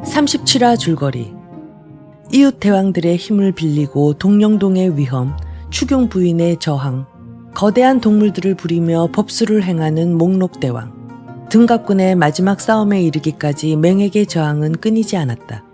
(37화) 줄거리. 이웃 대왕들의 힘을 빌리고 동령동의 위험, 추경 부인의 저항, 거대한 동물들을 부리며 법수를 행하는 목록대왕, 등갑군의 마지막 싸움에 이르기까지 맹에게 저항은 끊이지 않았다.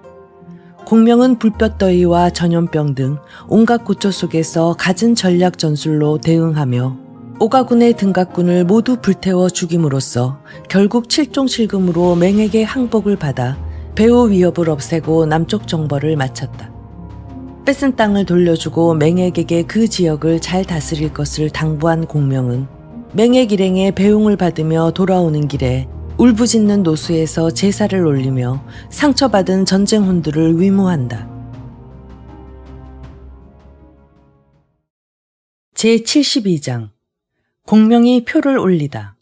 공명은 불볕더위와 전염병 등 온갖 고초 속에서 갖은 전략 전술로 대응하며 오가군의 등갑군을 모두 불태워 죽임으로써 결국 7종 7금으로 맹에게 항복을 받아 배후 위협을 없애고 남쪽 정벌을 마쳤다. 뺏은 땅을 돌려주고 맹액에게 그 지역을 잘 다스릴 것을 당부한 공명은 맹액 일행의 배웅을 받으며 돌아오는 길에 울부짖는 노수에서 제사를 올리며 상처받은 전쟁혼들을 위무한다. 제72장 공명이 표를 올리다.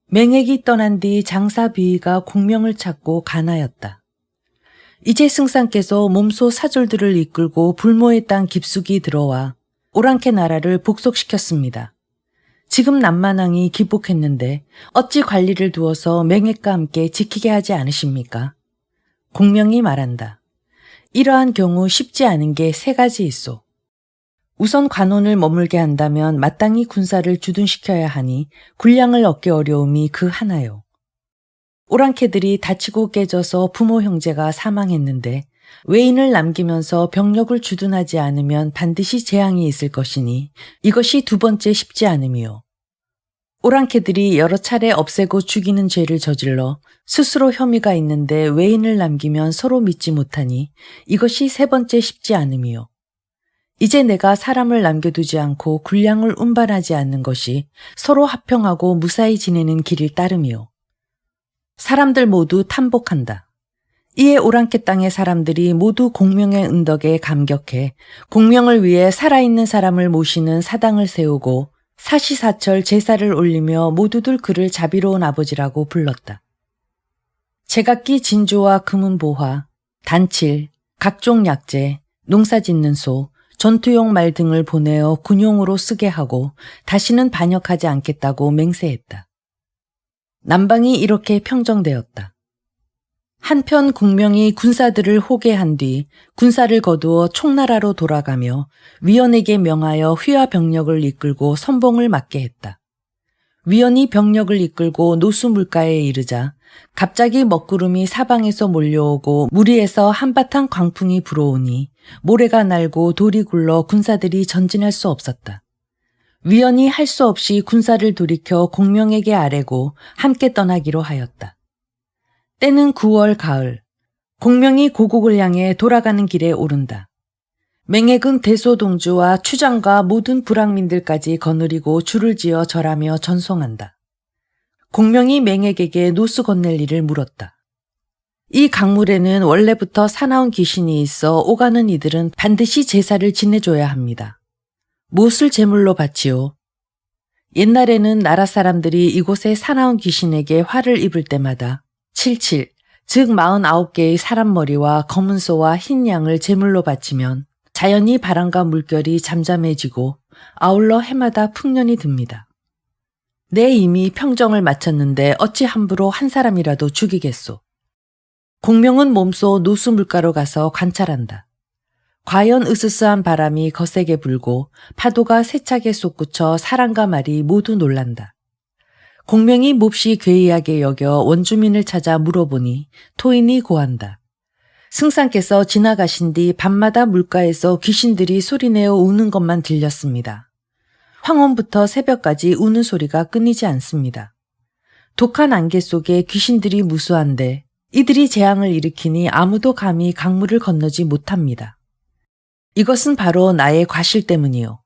맹액이 떠난 뒤 장사 비위가 공명을 찾고 간하였다. 이제 승상께서 몸소 사졸들을 이끌고 불모의 땅 깊숙이 들어와 오랑캐 나라를 복속시켰습니다. 지금 남만왕이 기복했는데 어찌 관리를 두어서 맹액과 함께 지키게 하지 않으십니까? 공명이 말한다. 이러한 경우 쉽지 않은 게 세 가지 있소. 우선 관원을 머물게 한다면 마땅히 군사를 주둔시켜야 하니 군량을 얻기 어려움이 그 하나요. 오랑캐들이 다치고 깨져서 부모 형제가 사망했는데 외인을 남기면서 병력을 주둔하지 않으면 반드시 재앙이 있을 것이니 이것이 두 번째 쉽지 않음이요. 오랑캐들이 여러 차례 없애고 죽이는 죄를 저질러 스스로 혐의가 있는데 외인을 남기면 서로 믿지 못하니 이것이 세 번째 쉽지 않음이요. 이제 내가 사람을 남겨두지 않고 군량을 운반하지 않는 것이 서로 화평하고 무사히 지내는 길을 따름이요. 사람들 모두 탐복한다. 이에 오랑캐 땅의 사람들이 모두 공명의 은덕에 감격해 공명을 위해 살아있는 사람을 모시는 사당을 세우고 사시사철 제사를 올리며 모두들 그를 자비로운 아버지라고 불렀다. 제각기 진주와 금은보화, 단칠, 각종 약재, 농사짓는 소, 전투용 말 등을 보내어 군용으로 쓰게 하고 다시는 반역하지 않겠다고 맹세했다. 남방이 이렇게 평정되었다. 한편 공명이 군사들을 호개한 뒤 군사를 거두어 총나라로 돌아가며 위원에게 명하여 휘하 병력을 이끌고 선봉을 맡게 했다. 위원이 병력을 이끌고 노수 물가에 이르자 갑자기 먹구름이 사방에서 몰려오고 무리에서 한바탕 광풍이 불어오니 모래가 날고 돌이 굴러 군사들이 전진할 수 없었다. 위원이 할 수 없이 군사를 돌이켜 공명에게 아뢰고 함께 떠나기로 하였다. 때는 9월 가을, 공명이 고국을 향해 돌아가는 길에 오른다. 맹액은 대소동주와 추장과 모든 불황민들까지 거느리고 줄을 지어 절하며 전송한다. 공명이 맹액에게 노수 건넬 일을 물었다. 이 강물에는 원래부터 사나운 귀신이 있어 오가는 이들은 반드시 제사를 지내줘야 합니다. 무엇을 제물로 바치오? 옛날에는 나라 사람들이 이곳의 사나운 귀신에게 화를 입을 때마다 77, 즉 49개의 사람 머리와 검은 소와 흰 양을 제물로 바치면 자연히 바람과 물결이 잠잠해지고 아울러 해마다 풍년이 듭니다. 내 이미 평정을 마쳤는데 어찌 함부로 한 사람이라도 죽이겠소. 공명은 몸소 노수 물가로 가서 관찰한다. 과연 으스스한 바람이 거세게 불고 파도가 세차게 솟구쳐 사람과 말이 모두 놀란다. 공명이 몹시 괴이하게 여겨 원주민을 찾아 물어보니 토인이 고한다. 승상께서 지나가신 뒤 밤마다 물가에서 귀신들이 소리내어 우는 것만 들렸습니다. 황혼부터 새벽까지 우는 소리가 끊이지 않습니다. 독한 안개 속에 귀신들이 무수한데 이들이 재앙을 일으키니 아무도 감히 강물을 건너지 못합니다. 이것은 바로 나의 과실 때문이요.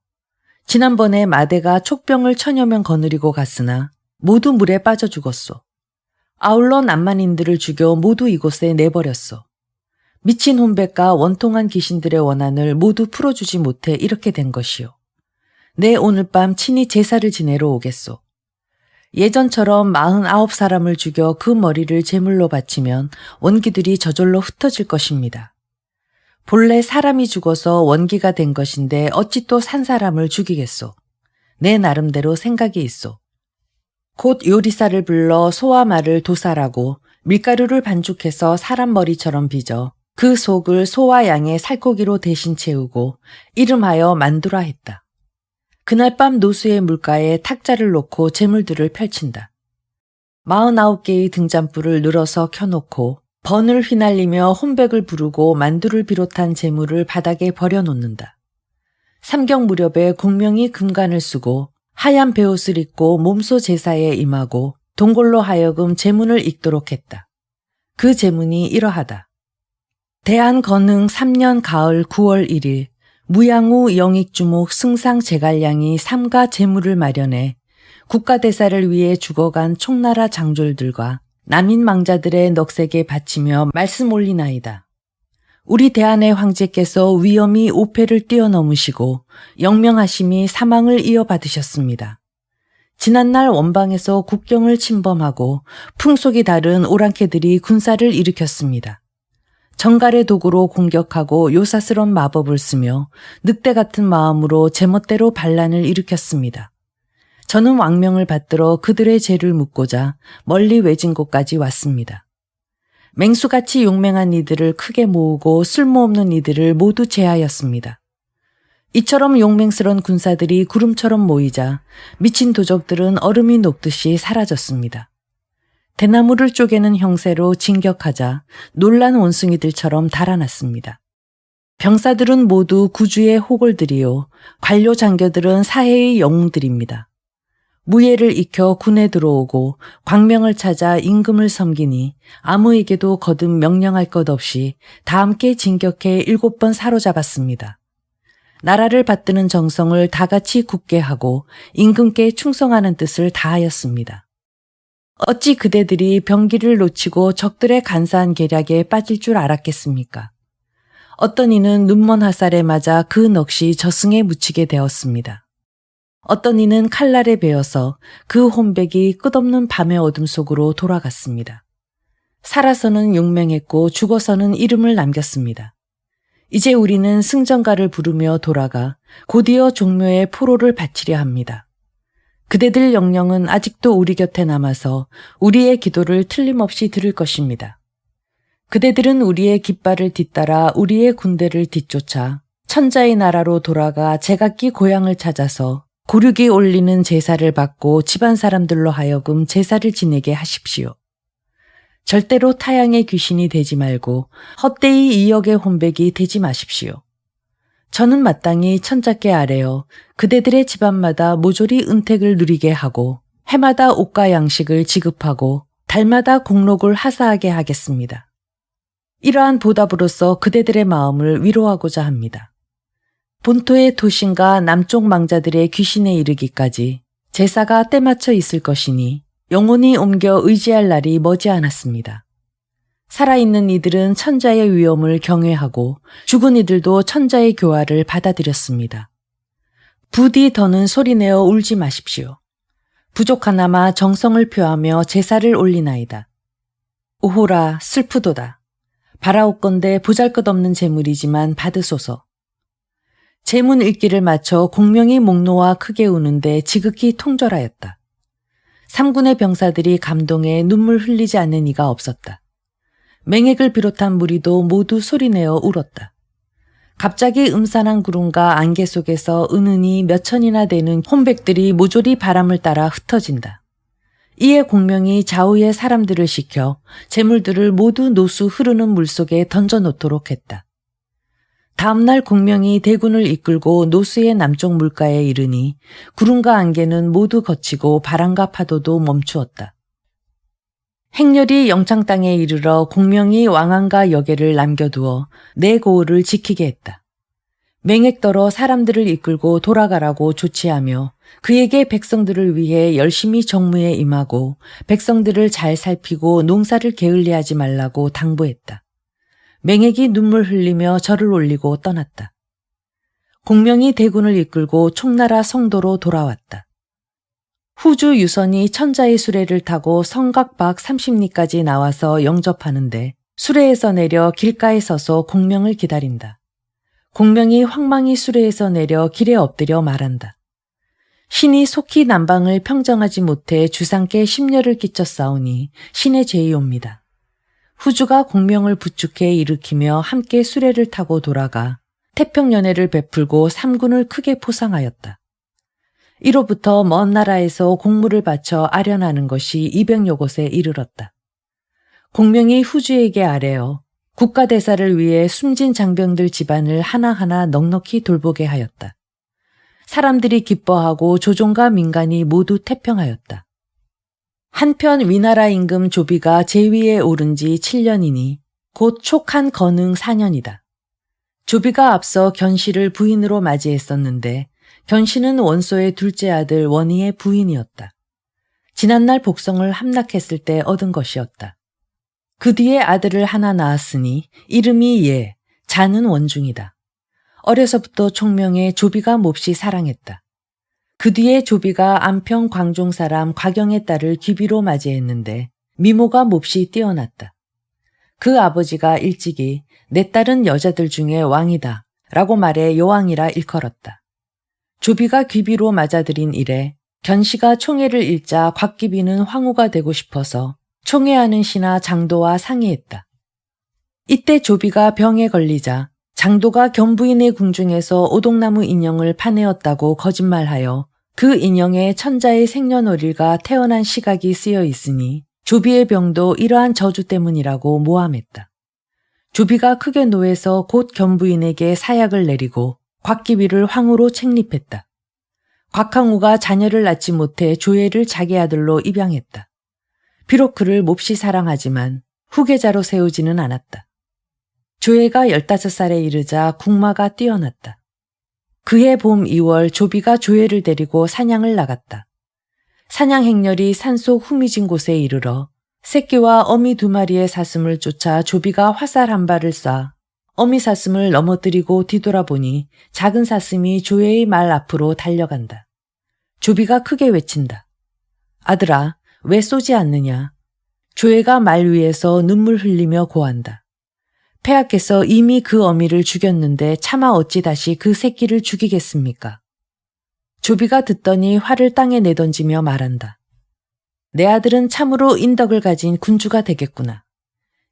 지난번에 마대가 촉병을 1000여 명 거느리고 갔으나 모두 물에 빠져 죽었소. 아울러 남만인들을 죽여 모두 이곳에 내버렸소. 미친 혼백과 원통한 귀신들의 원한을 모두 풀어주지 못해 이렇게 된 것이요. 내 오늘 밤 친히 제사를 지내러 오겠소. 예전처럼 49사람을 죽여 그 머리를 제물로 바치면 원기들이 저절로 흩어질 것입니다. 본래 사람이 죽어서 원기가 된 것인데 어찌 또 산 사람을 죽이겠소. 내 나름대로 생각이 있어. 곧 요리사를 불러 소와 말을 도살하고 밀가루를 반죽해서 사람 머리처럼 빚어 그 속을 소와 양의 살코기로 대신 채우고 이름하여 만두라 했다. 그날 밤 노수의 물가에 탁자를 놓고 재물들을 펼친다. 49개의 등잔불을 늘어서 켜놓고 번을 휘날리며 혼백을 부르고 만두를 비롯한 재물을 바닥에 버려놓는다. 삼경 무렵에 공명이 금관을 쓰고 하얀 베옷을 입고 몸소 제사에 임하고 동골로 하여금 제문을 읽도록 했다. 그 제문이 이러하다. 대한건흥 3년 가을 9월 1일 무양우 영익주목 승상 제갈량이 삼가 제물을 마련해 국가대사를 위해 죽어간 총나라 장졸들과 남인 망자들의 넋에게 바치며 말씀 올리나이다. 우리 대한의 황제께서 위엄이 오패를 뛰어넘으시고 영명하심이 사망을 이어받으셨습니다. 지난날 원방에서 국경을 침범하고 풍속이 다른 오랑캐들이 군사를 일으켰습니다. 정갈의 도구로 공격하고 요사스런 마법을 쓰며 늑대 같은 마음으로 제멋대로 반란을 일으켰습니다. 저는 왕명을 받들어 그들의 죄를 묻고자 멀리 외진 곳까지 왔습니다. 맹수같이 용맹한 이들을 크게 모으고 쓸모없는 이들을 모두 제하였습니다. 이처럼 용맹스런 군사들이 구름처럼 모이자 미친 도적들은 얼음이 녹듯이 사라졌습니다. 대나무를 쪼개는 형세로 진격하자 놀란 원숭이들처럼 달아났습니다. 병사들은 모두 구주의 호골들이요 관료 장교들은 사해의 영웅들입니다. 무예를 익혀 군에 들어오고 광명을 찾아 임금을 섬기니 아무에게도 거듭 명령할 것 없이 다 함께 진격해 7번 사로잡았습니다. 나라를 받드는 정성을 다 같이 굳게 하고 임금께 충성하는 뜻을 다하였습니다. 어찌 그대들이 병기를 놓치고 적들의 간사한 계략에 빠질 줄 알았겠습니까? 어떤 이는 눈먼 화살에 맞아 그 넋이 저승에 묻히게 되었습니다. 어떤 이는 칼날에 베어서 그 혼백이 끝없는 밤의 어둠 속으로 돌아갔습니다. 살아서는 용맹했고 죽어서는 이름을 남겼습니다. 이제 우리는 승전가를 부르며 돌아가 곧이어 종묘에 포로를 바치려 합니다. 그대들 영령은 아직도 우리 곁에 남아서 우리의 기도를 틀림없이 들을 것입니다. 그대들은 우리의 깃발을 뒤따라 우리의 군대를 뒤쫓아 천자의 나라로 돌아가 제각기 고향을 찾아서 고륙이 올리는 제사를 받고 집안 사람들로 하여금 제사를 지내게 하십시오. 절대로 타향의 귀신이 되지 말고 헛되이 이역의 혼백이 되지 마십시오. 저는 마땅히 천자께 아뢰어 그대들의 집안마다 모조리 은택을 누리게 하고 해마다 옷과 양식을 지급하고 달마다 공록을 하사하게 하겠습니다. 이러한 보답으로서 그대들의 마음을 위로하고자 합니다. 본토의 도신과 남쪽 망자들의 귀신에 이르기까지 제사가 때맞춰 있을 것이니 영혼이 옮겨 의지할 날이 머지않았습니다. 살아있는 이들은 천자의 위엄을 경외하고 죽은 이들도 천자의 교화를 받아들였습니다. 부디 더는 소리내어 울지 마십시오. 부족하나마 정성을 표하며 제사를 올리나이다. 오호라 슬프도다. 바라옵건대 보잘것없는 재물이지만 받으소서. 제문 읽기를 마쳐 공명이 목 놓아 크게 우는데 지극히 통절하였다. 삼군의 병사들이 감동에 눈물 흘리지 않는 이가 없었다. 맹액을 비롯한 무리도 모두 소리내어 울었다. 갑자기 음산한 구름과 안개 속에서 은은히 몇 천이나 되는 혼백들이 모조리 바람을 따라 흩어진다. 이에 공명이 좌우의 사람들을 시켜 재물들을 모두 노수 흐르는 물속에 던져놓도록 했다. 다음날 공명이 대군을 이끌고 노수의 남쪽 물가에 이르니 구름과 안개는 모두 걷히고 바람과 파도도 멈추었다. 행렬이 영창 땅에 이르러 공명이 왕안과 여계를 남겨두어 내 고을을 지키게 했다. 맹액더러 사람들을 이끌고 돌아가라고 조치하며 그에게 백성들을 위해 열심히 정무에 임하고 백성들을 잘 살피고 농사를 게을리하지 말라고 당부했다. 맹액이 눈물 흘리며 절을 올리고 떠났다. 공명이 대군을 이끌고 총나라 성도로 돌아왔다. 후주 유선이 천자의 수레를 타고 성곽 밖 30리까지 나와서 영접하는데 수레에서 내려 길가에 서서 공명을 기다린다. 공명이 황망히 수레에서 내려 길에 엎드려 말한다. 신이 속히 남방을 평정하지 못해 주상께 심려를 끼쳤사오니 신의 죄이옵니다. 후주가 공명을 부축해 일으키며 함께 수레를 타고 돌아가 태평연회를 베풀고 삼군을 크게 포상하였다. 이로부터 먼 나라에서 공물을 바쳐 아련하는 것이 200여 곳에 이르렀다. 공명이 후주에게 아뢰어 국가대사를 위해 숨진 장병들 집안을 하나하나 넉넉히 돌보게 하였다. 사람들이 기뻐하고 조종과 민간이 모두 태평하였다. 한편 위나라 임금 조비가 제위에 오른 지 7년이니 곧 촉한 건흥 4년이다. 조비가 앞서 견씨를 부인으로 맞이했었는데 견씨는 원소의 둘째 아들 원희의 부인이었다. 지난날 복성을 함락했을 때 얻은 것이었다. 그 뒤에 아들을 하나 낳았으니 이름이 예, 자는 원중이다. 어려서부터 총명에 조비가 몹시 사랑했다. 그 뒤에 조비가 안평 광종 사람 곽영의 딸을 귀비로 맞이했는데 미모가 몹시 뛰어났다. 그 아버지가 일찍이 내 딸은 여자들 중에 왕이다 라고 말해 여왕이라 일컬었다. 조비가 귀비로 맞아들인 이래 견씨가 총애를 잃자 곽귀비는 황후가 되고 싶어서 총애하는 신하 장도와 상의했다. 이때 조비가 병에 걸리자 장도가 견부인의 궁중에서 오동나무 인형을 파내었다고 거짓말하여 그 인형에 천자의 생년월일과 태어난 시각이 쓰여 있으니 조비의 병도 이러한 저주 때문이라고 모함했다. 조비가 크게 노해서 곧 견부인에게 사약을 내리고 곽귀비를 황후로 책립했다. 곽황후가 자녀를 낳지 못해 조예를 자기 아들로 입양했다. 비록 그를 몹시 사랑하지만 후계자로 세우지는 않았다. 조예가 15살에 이르자 국마가 뛰어났다. 그해 봄 2월 조비가 조예를 데리고 사냥을 나갔다. 사냥 행렬이 산속 후미진 곳에 이르러 새끼와 어미 2마리의 사슴을 쫓아 조비가 화살 한 발을 쏴 어미 사슴을 넘어뜨리고 뒤돌아보니 작은 사슴이 조예의 말 앞으로 달려간다. 조비가 크게 외친다. 아들아, 왜 쏘지 않느냐? 조예가 말 위에서 눈물 흘리며 고한다. 폐하께서 이미 그 어미를 죽였는데 차마 어찌 다시 그 새끼를 죽이겠습니까? 조비가 듣더니 활을 땅에 내던지며 말한다. 내 아들은 참으로 인덕을 가진 군주가 되겠구나.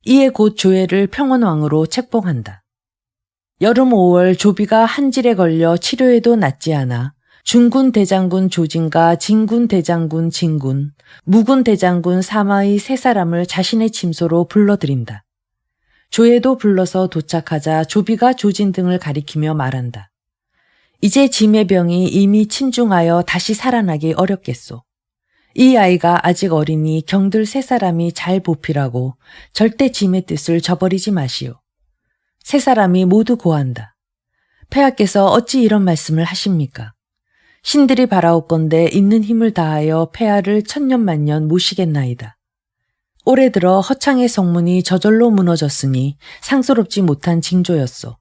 이에 곧 조예를 평원왕으로 책봉한다. 여름 5월 조비가 한질에 걸려 치료해도 낫지 않아 중군 대장군 조진과 진군 대장군 진군, 무군 대장군 사마의 3사람을 자신의 침소로 불러들인다. 조예도 불러서 도착하자 조비가 조진 등을 가리키며 말한다. 이제 짐의 병이 이미 침중하여 다시 살아나기 어렵겠소. 이 아이가 아직 어리니 경들 3사람이 잘 보필하고 절대 짐의 뜻을 저버리지 마시오. 3사람이 모두 고한다. 폐하께서 어찌 이런 말씀을 하십니까? 신들이 바라옵건대 있는 힘을 다하여 폐하를 천년만년 모시겠나이다. 올해 들어 허창의 성문이 저절로 무너졌으니 상스럽지 못한 징조였소.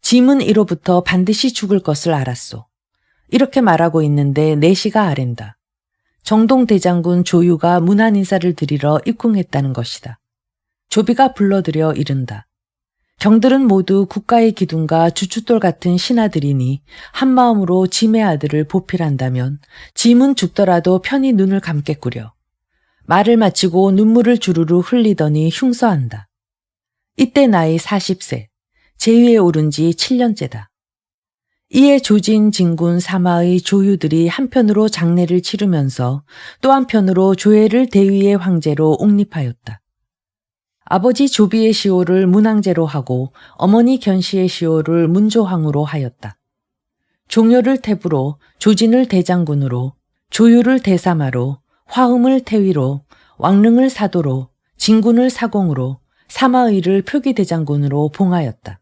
짐은 이로부터 반드시 죽을 것을 알았소. 이렇게 말하고 있는데 내시가 아랜다. 정동대장군 조유가 문안 인사를 드리러 입궁했다는 것이다. 조비가 불러들여 이른다. 경들은 모두 국가의 기둥과 주춧돌 같은 신하들이니 한마음으로 짐의 아들을 보필한다면 짐은 죽더라도 편히 눈을 감겠구려. 말을 마치고 눈물을 주르르 흘리더니 흉서한다. 이때 나이 40세, 제위에 오른 지 7년째다. 이에 조진, 진군, 사마의 조유들이 한편으로 장례를 치르면서 또 한편으로 조예를 대위의 황제로 옹립하였다. 아버지 조비의 시호를 문왕제로 하고 어머니 견씨의 시호를 문조황으로 하였다. 종효를 태부로, 조진을 대장군으로, 조유를 대사마로, 화음을 태위로, 왕릉을 사도로, 진군을 사공으로, 사마의를 표기대장군으로 봉하였다.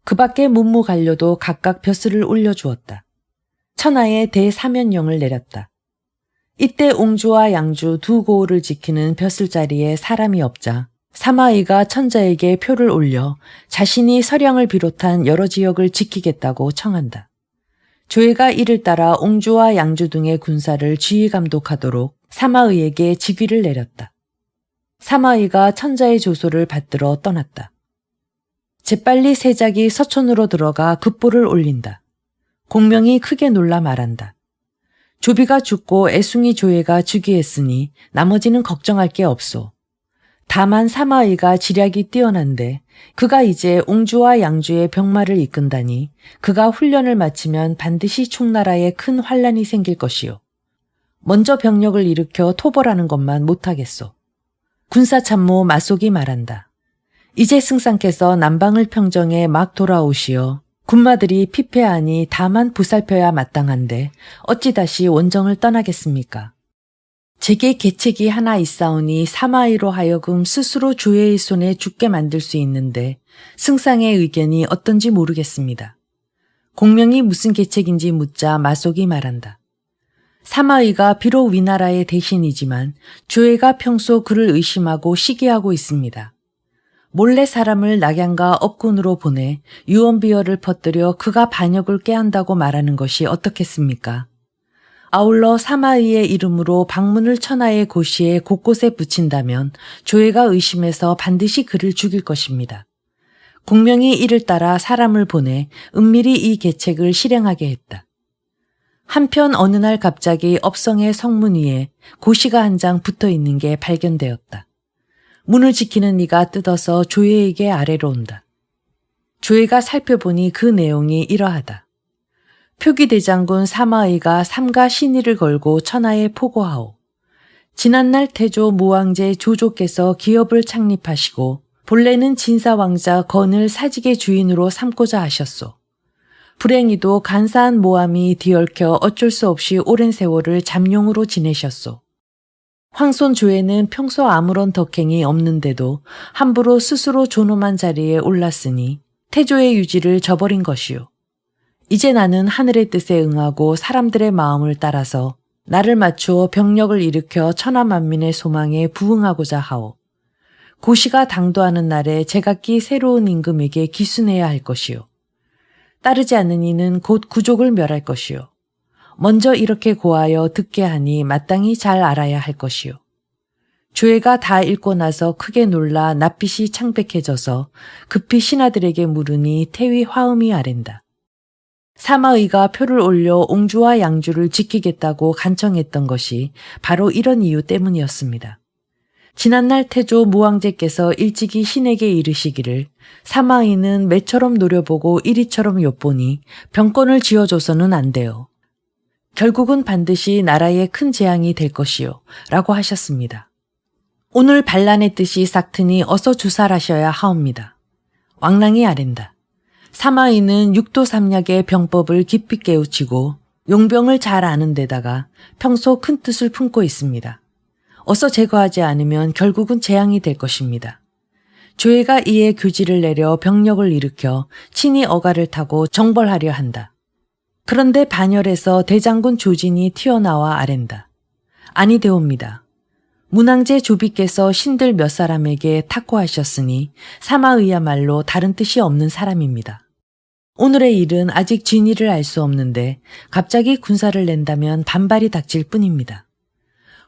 그 밖에 문무관료도 각각 벼슬을 올려주었다. 천하에 대사면령을 내렸다. 이때 옹주와 양주 2고을을 지키는 벼슬 자리에 사람이 없자 사마의가 천자에게 표를 올려 자신이 서량을 비롯한 여러 지역을 지키겠다고 청한다. 조예가 이를 따라 옹주와 양주 등의 군사를 지휘 감독하도록 사마의에게 직위를 내렸다. 사마의가 천자의 조소를 받들어 떠났다. 재빨리 세작이 서촌으로 들어가 급보를 올린다. 공명이 크게 놀라 말한다. 조비가 죽고 애숭이 조회가 즉위했으니 나머지는 걱정할 게 없소. 다만 사마의가 지략이 뛰어난데 그가 이제 옹주와 양주의 병마를 이끈다니 그가 훈련을 마치면 반드시 총나라에 큰 환란이 생길 것이요. 먼저 병력을 일으켜 토벌하는 것만 못하겠소. 군사참모 마속이 말한다. 이제 승상께서 남방을 평정해 막 돌아오시어 군마들이 피폐하니 다만 보살펴야 마땅한데 어찌 다시 원정을 떠나겠습니까? 제게 계책이 하나 있사오니 사마의로 하여금 스스로 조회의 손에 죽게 만들 수 있는데 승상의 의견이 어떤지 모르겠습니다. 공명이 무슨 계책인지 묻자 마속이 말한다. 사마의가 비록 위나라의 대신이지만 조회가 평소 그를 의심하고 시기하고 있습니다. 몰래 사람을 낙양과 업군으로 보내 유언비어를 퍼뜨려 그가 반역을 꾀한다고 말하는 것이 어떻겠습니까? 아울러 사마의의 이름으로 방문을 천하의 고시에 곳곳에 붙인다면 조회가 의심해서 반드시 그를 죽일 것입니다. 공명이 이를 따라 사람을 보내 은밀히 이 계책을 실행하게 했다. 한편 어느 날 갑자기 업성의 성문 위에 고시가 한 장 붙어 있는 게 발견되었다. 문을 지키는 이가 뜯어서 조회에게 아래로 온다. 조회가 살펴보니 그 내용이 이러하다. 표기대장군 사마의가 삼가 신의를 걸고 천하에 포고하오. 지난날 태조 무왕제 조조께서 기업을 창립하시고 본래는 진사왕자 건을 사직의 주인으로 삼고자 하셨소. 불행히도 간사한 모함이 뒤얽혀 어쩔 수 없이 오랜 세월을 잠룡으로 지내셨소. 황손 조회는 평소 아무런 덕행이 없는데도 함부로 스스로 존엄한 자리에 올랐으니 태조의 유지를 저버린 것이요. 이제 나는 하늘의 뜻에 응하고 사람들의 마음을 따라서 나를 맞추어 병력을 일으켜 천하만민의 소망에 부응하고자 하오. 고시가 당도하는 날에 제각기 새로운 임금에게 기순해야 할 것이요. 따르지 않는 이는 곧 구족을 멸할 것이요. 먼저 이렇게 고하여 듣게 하니 마땅히 잘 알아야 할 것이요. 조회가 다 읽고 나서 크게 놀라 낯빛이 창백해져서 급히 신하들에게 물으니 태위 화음이 아랜다. 사마의가 표를 올려 옹주와 양주를 지키겠다고 간청했던 것이 바로 이런 이유 때문이었습니다. 지난날 태조 무왕제께서 일찍이 신에게 이르시기를 사마의는 매처럼 노려보고 이리처럼 엿보니 병권을 지어줘서는 안 돼요. 결국은 반드시 나라에 큰 재앙이 될 것이요 라고 하셨습니다. 오늘 반란의 뜻이 싹트니 어서 주살하셔야 하옵니다. 왕랑이 아랜다. 사마의는 육도삼약의 병법을 깊이 깨우치고 용병을 잘 아는 데다가 평소 큰 뜻을 품고 있습니다. 어서 제거하지 않으면 결국은 재앙이 될 것입니다. 조회가 이에 교지를 내려 병력을 일으켜 친히 어가를 타고 정벌하려 한다. 그런데 반열에서 대장군 조진이 튀어나와 아랜다. 아니 되옵니다. 문왕제 조비께서 신들 몇 사람에게 탁호하셨으니 사마의야말로 다른 뜻이 없는 사람입니다. 오늘의 일은 아직 진위를 알 수 없는데 갑자기 군사를 낸다면 반발이 닥칠 뿐입니다.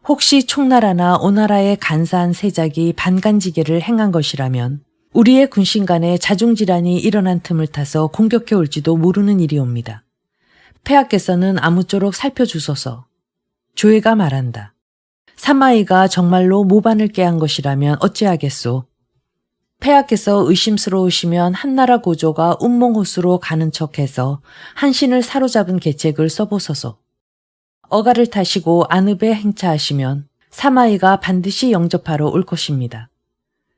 혹시 총나라나 오나라의 간사한 세작이 반간지게를 행한 것이라면 우리의 군신 간에 자중질환이 일어난 틈을 타서 공격해 올지도 모르는 일이옵니다. 폐하께서는 아무쪼록 살펴주소서. 조회가 말한다. 사마의가 정말로 모반을 깨한 것이라면 어찌하겠소. 폐하께서 의심스러우시면 한나라 고조가 운몽호수로 가는 척해서 한신을 사로잡은 계책을 써보소서. 어가를 타시고 안읍에 행차하시면 사마의가 반드시 영접하러 올 것입니다.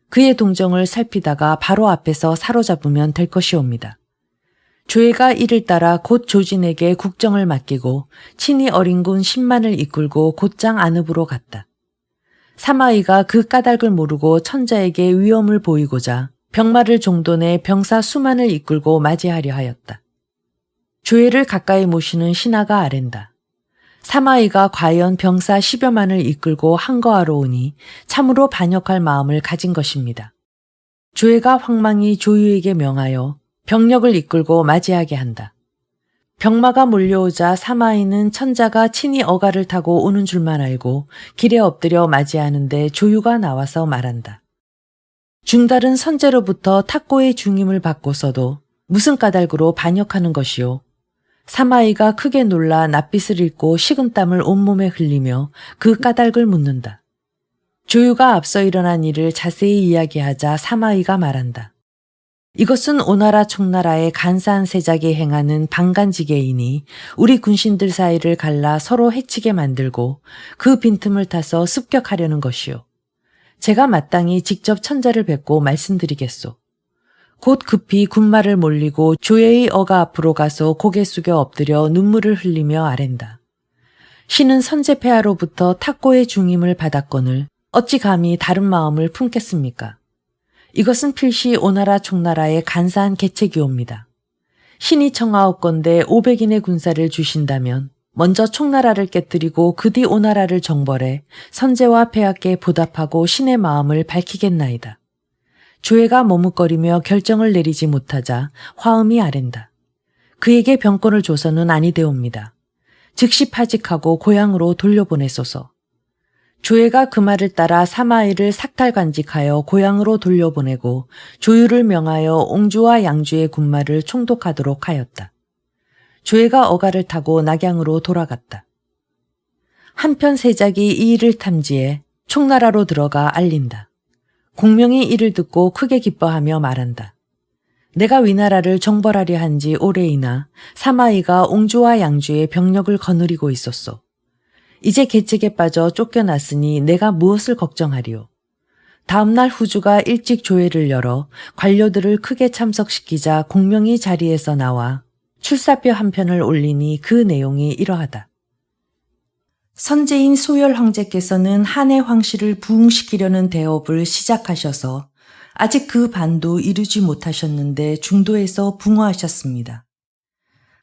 그의 동정을 살피다가 바로 앞에서 사로잡으면 될 것이옵니다. 조회가 이를 따라 곧 조진에게 국정을 맡기고 친히 어린 군 10만을 이끌고 곧장 안읍으로 갔다. 사마의가 그 까닭을 모르고 천자에게 위험을 보이고자 병마를 종돈해 병사 수만을 이끌고 맞이하려 하였다. 조회를 가까이 모시는 신하가 아랜다. 사마의가 과연 병사 10여만을 이끌고 항거하러 오니 참으로 반역할 마음을 가진 것입니다. 조회가 황망히 조유에게 명하여 병력을 이끌고 맞이하게 한다. 병마가 몰려오자 사마의는 천자가 친히 어가를 타고 오는 줄만 알고 길에 엎드려 맞이하는데 조유가 나와서 말한다. 중달은 선제로부터 탁고의 중임을 받고서도 무슨 까닭으로 반역하는 것이요. 사마이가 크게 놀라 낯빛을 잃고 식은땀을 온몸에 흘리며 그 까닭을 묻는다. 조유가 앞서 일어난 일을 자세히 이야기하자 사마이가 말한다. 이것은 오나라 총나라의 간사한 세작이 행하는 방간지계이니 우리 군신들 사이를 갈라 서로 해치게 만들고 그 빈틈을 타서 습격하려는 것이요. 제가 마땅히 직접 천자를 뵙고 말씀드리겠소. 곧 급히 군마를 몰리고 조예의 어가 앞으로 가서 고개 숙여 엎드려 눈물을 흘리며 아랜다. 신은 선제폐하로부터 탁고의 중임을 받았거늘 어찌 감히 다른 마음을 품겠습니까? 이것은 필시 오나라 총나라의 간사한 계책이옵니다. 신이 청하옵건대 500인의 군사를 주신다면 먼저 총나라를 깨뜨리고 그 뒤 오나라를 정벌해 선제와 폐하께 보답하고 신의 마음을 밝히겠나이다. 조예가 머뭇거리며 결정을 내리지 못하자 화음이 아랜다. 그에게 병권을 줘서는 아니되옵니다. 즉시 파직하고 고향으로 돌려보내소서. 조예가 그 말을 따라 사마이를 삭탈간직하여 고향으로 돌려보내고 조유를 명하여 옹주와 양주의 군마를 총독하도록 하였다. 조예가 어가를 타고 낙양으로 돌아갔다. 한편 세작이 이 일을 탐지해 총나라로 들어가 알린다. 공명이 이를 듣고 크게 기뻐하며 말한다. 내가 위나라를 정벌하려 한 지 오래이나 사마이가 옹주와 양주의 병력을 거느리고 있었소. 이제 계책에 빠져 쫓겨났으니 내가 무엇을 걱정하리요. 다음날 후주가 일찍 조회를 열어 관료들을 크게 참석시키자 공명이 자리에서 나와 출사표 한 편을 올리니 그 내용이 이러하다. 선제인 소열 황제께서는 한해 황실을 부흥시키려는 대업을 시작하셔서 아직 그 반도 이루지 못하셨는데 중도에서 붕어하셨습니다.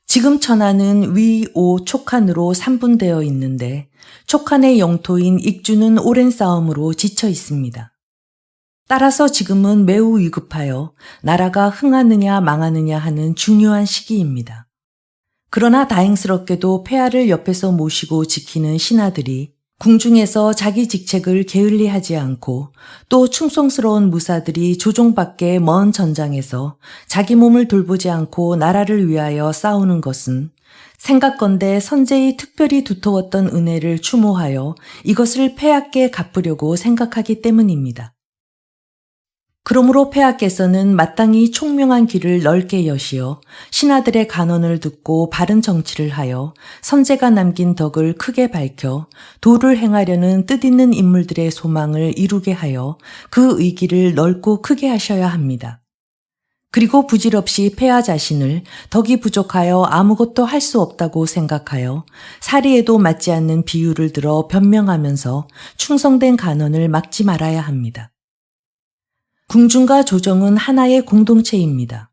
지금 천하는 위, 오, 촉한으로 삼분되어 있는데 촉한의 영토인 익주는 오랜 싸움으로 지쳐 있습니다. 따라서 지금은 매우 위급하여 나라가 흥하느냐 망하느냐 하는 중요한 시기입니다. 그러나 다행스럽게도 폐하를 옆에서 모시고 지키는 신하들이 궁중에서 자기 직책을 게을리하지 않고 또 충성스러운 무사들이 조종 밖의 먼 전장에서 자기 몸을 돌보지 않고 나라를 위하여 싸우는 것은 생각건대 선제의 특별히 두터웠던 은혜를 추모하여 이것을 폐하께 갚으려고 생각하기 때문입니다. 그러므로 폐하께서는 마땅히 총명한 길을 넓게 여시어 신하들의 간언을 듣고 바른 정치를 하여 선제가 남긴 덕을 크게 밝혀 도를 행하려는 뜻있는 인물들의 소망을 이루게 하여 그 의기를 넓고 크게 하셔야 합니다. 그리고 부질없이 폐하 자신을 덕이 부족하여 아무것도 할 수 없다고 생각하여 사리에도 맞지 않는 비유를 들어 변명하면서 충성된 간언을 막지 말아야 합니다. 궁중과 조정은 하나의 공동체입니다.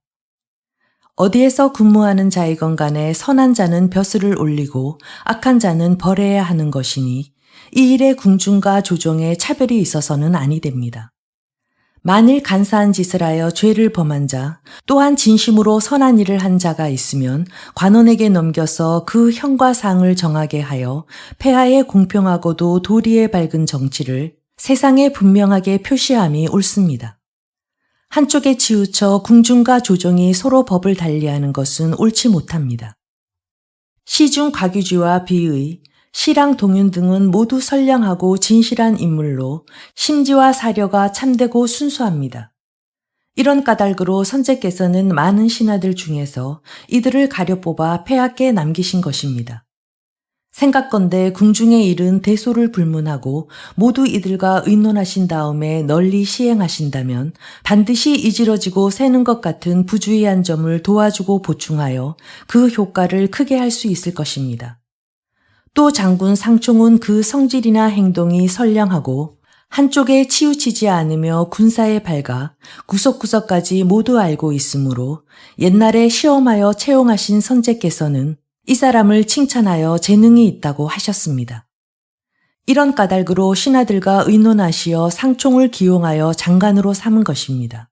어디에서 근무하는 자이건 간에 선한 자는 벼슬을 올리고 악한 자는 벌해야 하는 것이니 이 일에 궁중과 조정에 차별이 있어서는 아니 됩니다. 만일 간사한 짓을 하여 죄를 범한 자, 또한 진심으로 선한 일을 한 자가 있으면 관원에게 넘겨서 그 형과 상을 정하게 하여 폐하의 공평하고도 도리에 밝은 정치를 세상에 분명하게 표시함이 옳습니다. 한쪽에 치우쳐 궁중과 조정이 서로 법을 달리하는 것은 옳지 못합니다. 시중 곽유주와 비의, 시랑 동윤 등은 모두 선량하고 진실한 인물로 심지와 사려가 참되고 순수합니다. 이런 까닭으로 선제께서는 많은 신하들 중에서 이들을 가려 뽑아 폐하께 남기신 것입니다. 생각건대 궁중의 일은 대소를 불문하고 모두 이들과 의논하신 다음에 널리 시행하신다면 반드시 이지러지고 새는 것 같은 부주의한 점을 도와주고 보충하여 그 효과를 크게 할 수 있을 것입니다. 또 장군 상총은 그 성질이나 행동이 선량하고 한쪽에 치우치지 않으며 군사에 밝아 구석구석까지 모두 알고 있으므로 옛날에 시험하여 채용하신 선제께서는 이 사람을 칭찬하여 재능이 있다고 하셨습니다. 이런 까닭으로 신하들과 의논하시어 상총을 기용하여 장관으로 삼은 것입니다.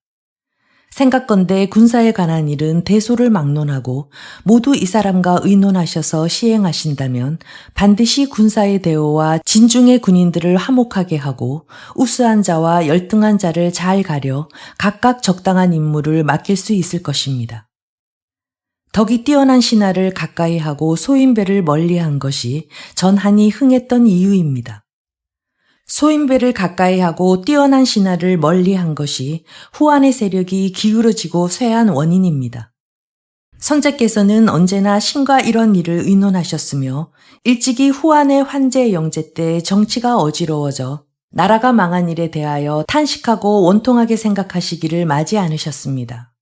생각건대 군사에 관한 일은 대소를 막론하고 모두 이 사람과 의논하셔서 시행하신다면 반드시 군사의 대오와 진중의 군인들을 화목하게 하고 우수한 자와 열등한 자를 잘 가려 각각 적당한 임무를 맡길 수 있을 것입니다. 덕이 뛰어난 신하를 가까이 하고 소인배를 멀리한 것이 전한이 흥했던 이유입니다. 소인배를 가까이 하고 뛰어난 신하를 멀리한 것이 후한의 세력이 기울어지고 쇠한 원인입니다. 선제께서는 언제나 신과 이런 일을 의논하셨으며 일찍이 후한의 환제 영제 때 정치가 어지러워져 나라가 망한 일에 대하여 탄식하고 원통하게 생각하시기를 마지 않으셨습니다.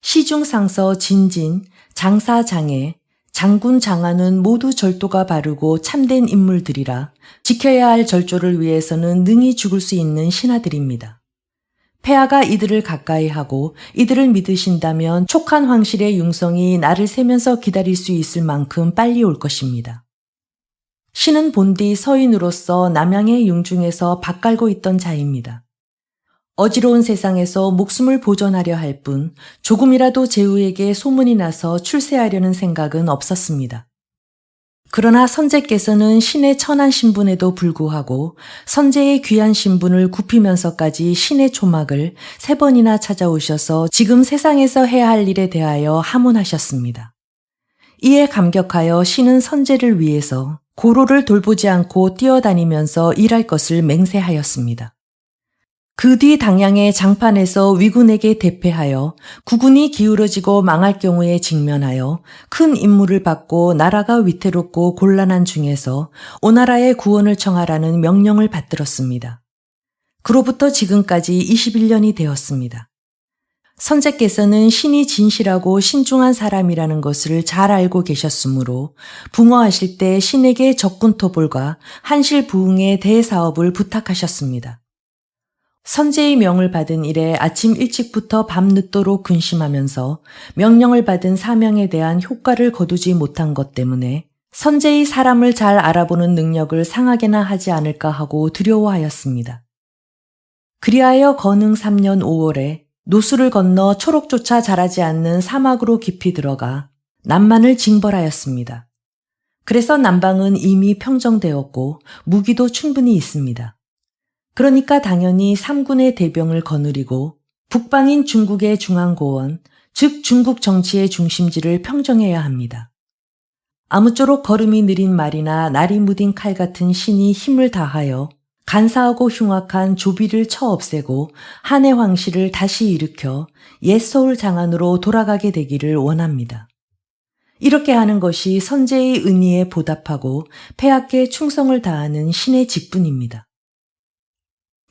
시중상서 진진, 장사장애, 장군 장하는 모두 절도가 바르고 참된 인물들이라 지켜야 할 절조를 위해서는 능히 죽을 수 있는 신하들입니다. 폐하가 이들을 가까이 하고 이들을 믿으신다면 촉한 황실의 융성이 나를 세면서 기다릴 수 있을 만큼 빨리 올 것입니다. 신은 본디 서인으로서 남양의 융중에서 밥 갈고 있던 자입니다. 어지러운 세상에서 목숨을 보존하려 할 뿐 조금이라도 제후에게 소문이 나서 출세하려는 생각은 없었습니다. 그러나 선제께서는 신의 천한 신분에도 불구하고 선제의 귀한 신분을 굽히면서까지 신의 초막을 3번이나 찾아오셔서 지금 세상에서 해야 할 일에 대하여 하문하셨습니다. 이에 감격하여 신은 선제를 위해서 고로를 돌보지 않고 뛰어다니면서 일할 것을 맹세하였습니다. 그 뒤 당양의 장판에서 위군에게 대패하여 국군이 기울어지고 망할 경우에 직면하여 큰 임무를 받고 나라가 위태롭고 곤란한 중에서 오나라의 구원을 청하라는 명령을 받들었습니다. 그로부터 지금까지 21년이 되었습니다. 선제께서는 신이 진실하고 신중한 사람이라는 것을 잘 알고 계셨으므로 붕어하실 때 신에게 적군 토벌과 한실 부흥의 대사업을 부탁하셨습니다. 선제의 명을 받은 이래 아침 일찍부터 밤늦도록 근심하면서 명령을 받은 사명에 대한 효과를 거두지 못한 것 때문에 선제의 사람을 잘 알아보는 능력을 상하게나 하지 않을까 하고 두려워하였습니다. 그리하여 건흥 3년 5월에 노수를 건너 초록조차 자라지 않는 사막으로 깊이 들어가 남만을 징벌하였습니다. 그래서 남방은 이미 평정되었고 무기도 충분히 있습니다. 그러니까 당연히 3군의 대병을 거느리고 북방인 중국의 중앙고원, 즉 중국 정치의 중심지를 평정해야 합니다. 아무쪼록 걸음이 느린 말이나 날이 무딘 칼 같은 신이 힘을 다하여 간사하고 흉악한 조비를 쳐 없애고 한의 황실을 다시 일으켜 옛 서울 장안으로 돌아가게 되기를 원합니다. 이렇게 하는 것이 선제의 은희에 보답하고 폐하께 충성을 다하는 신의 직분입니다.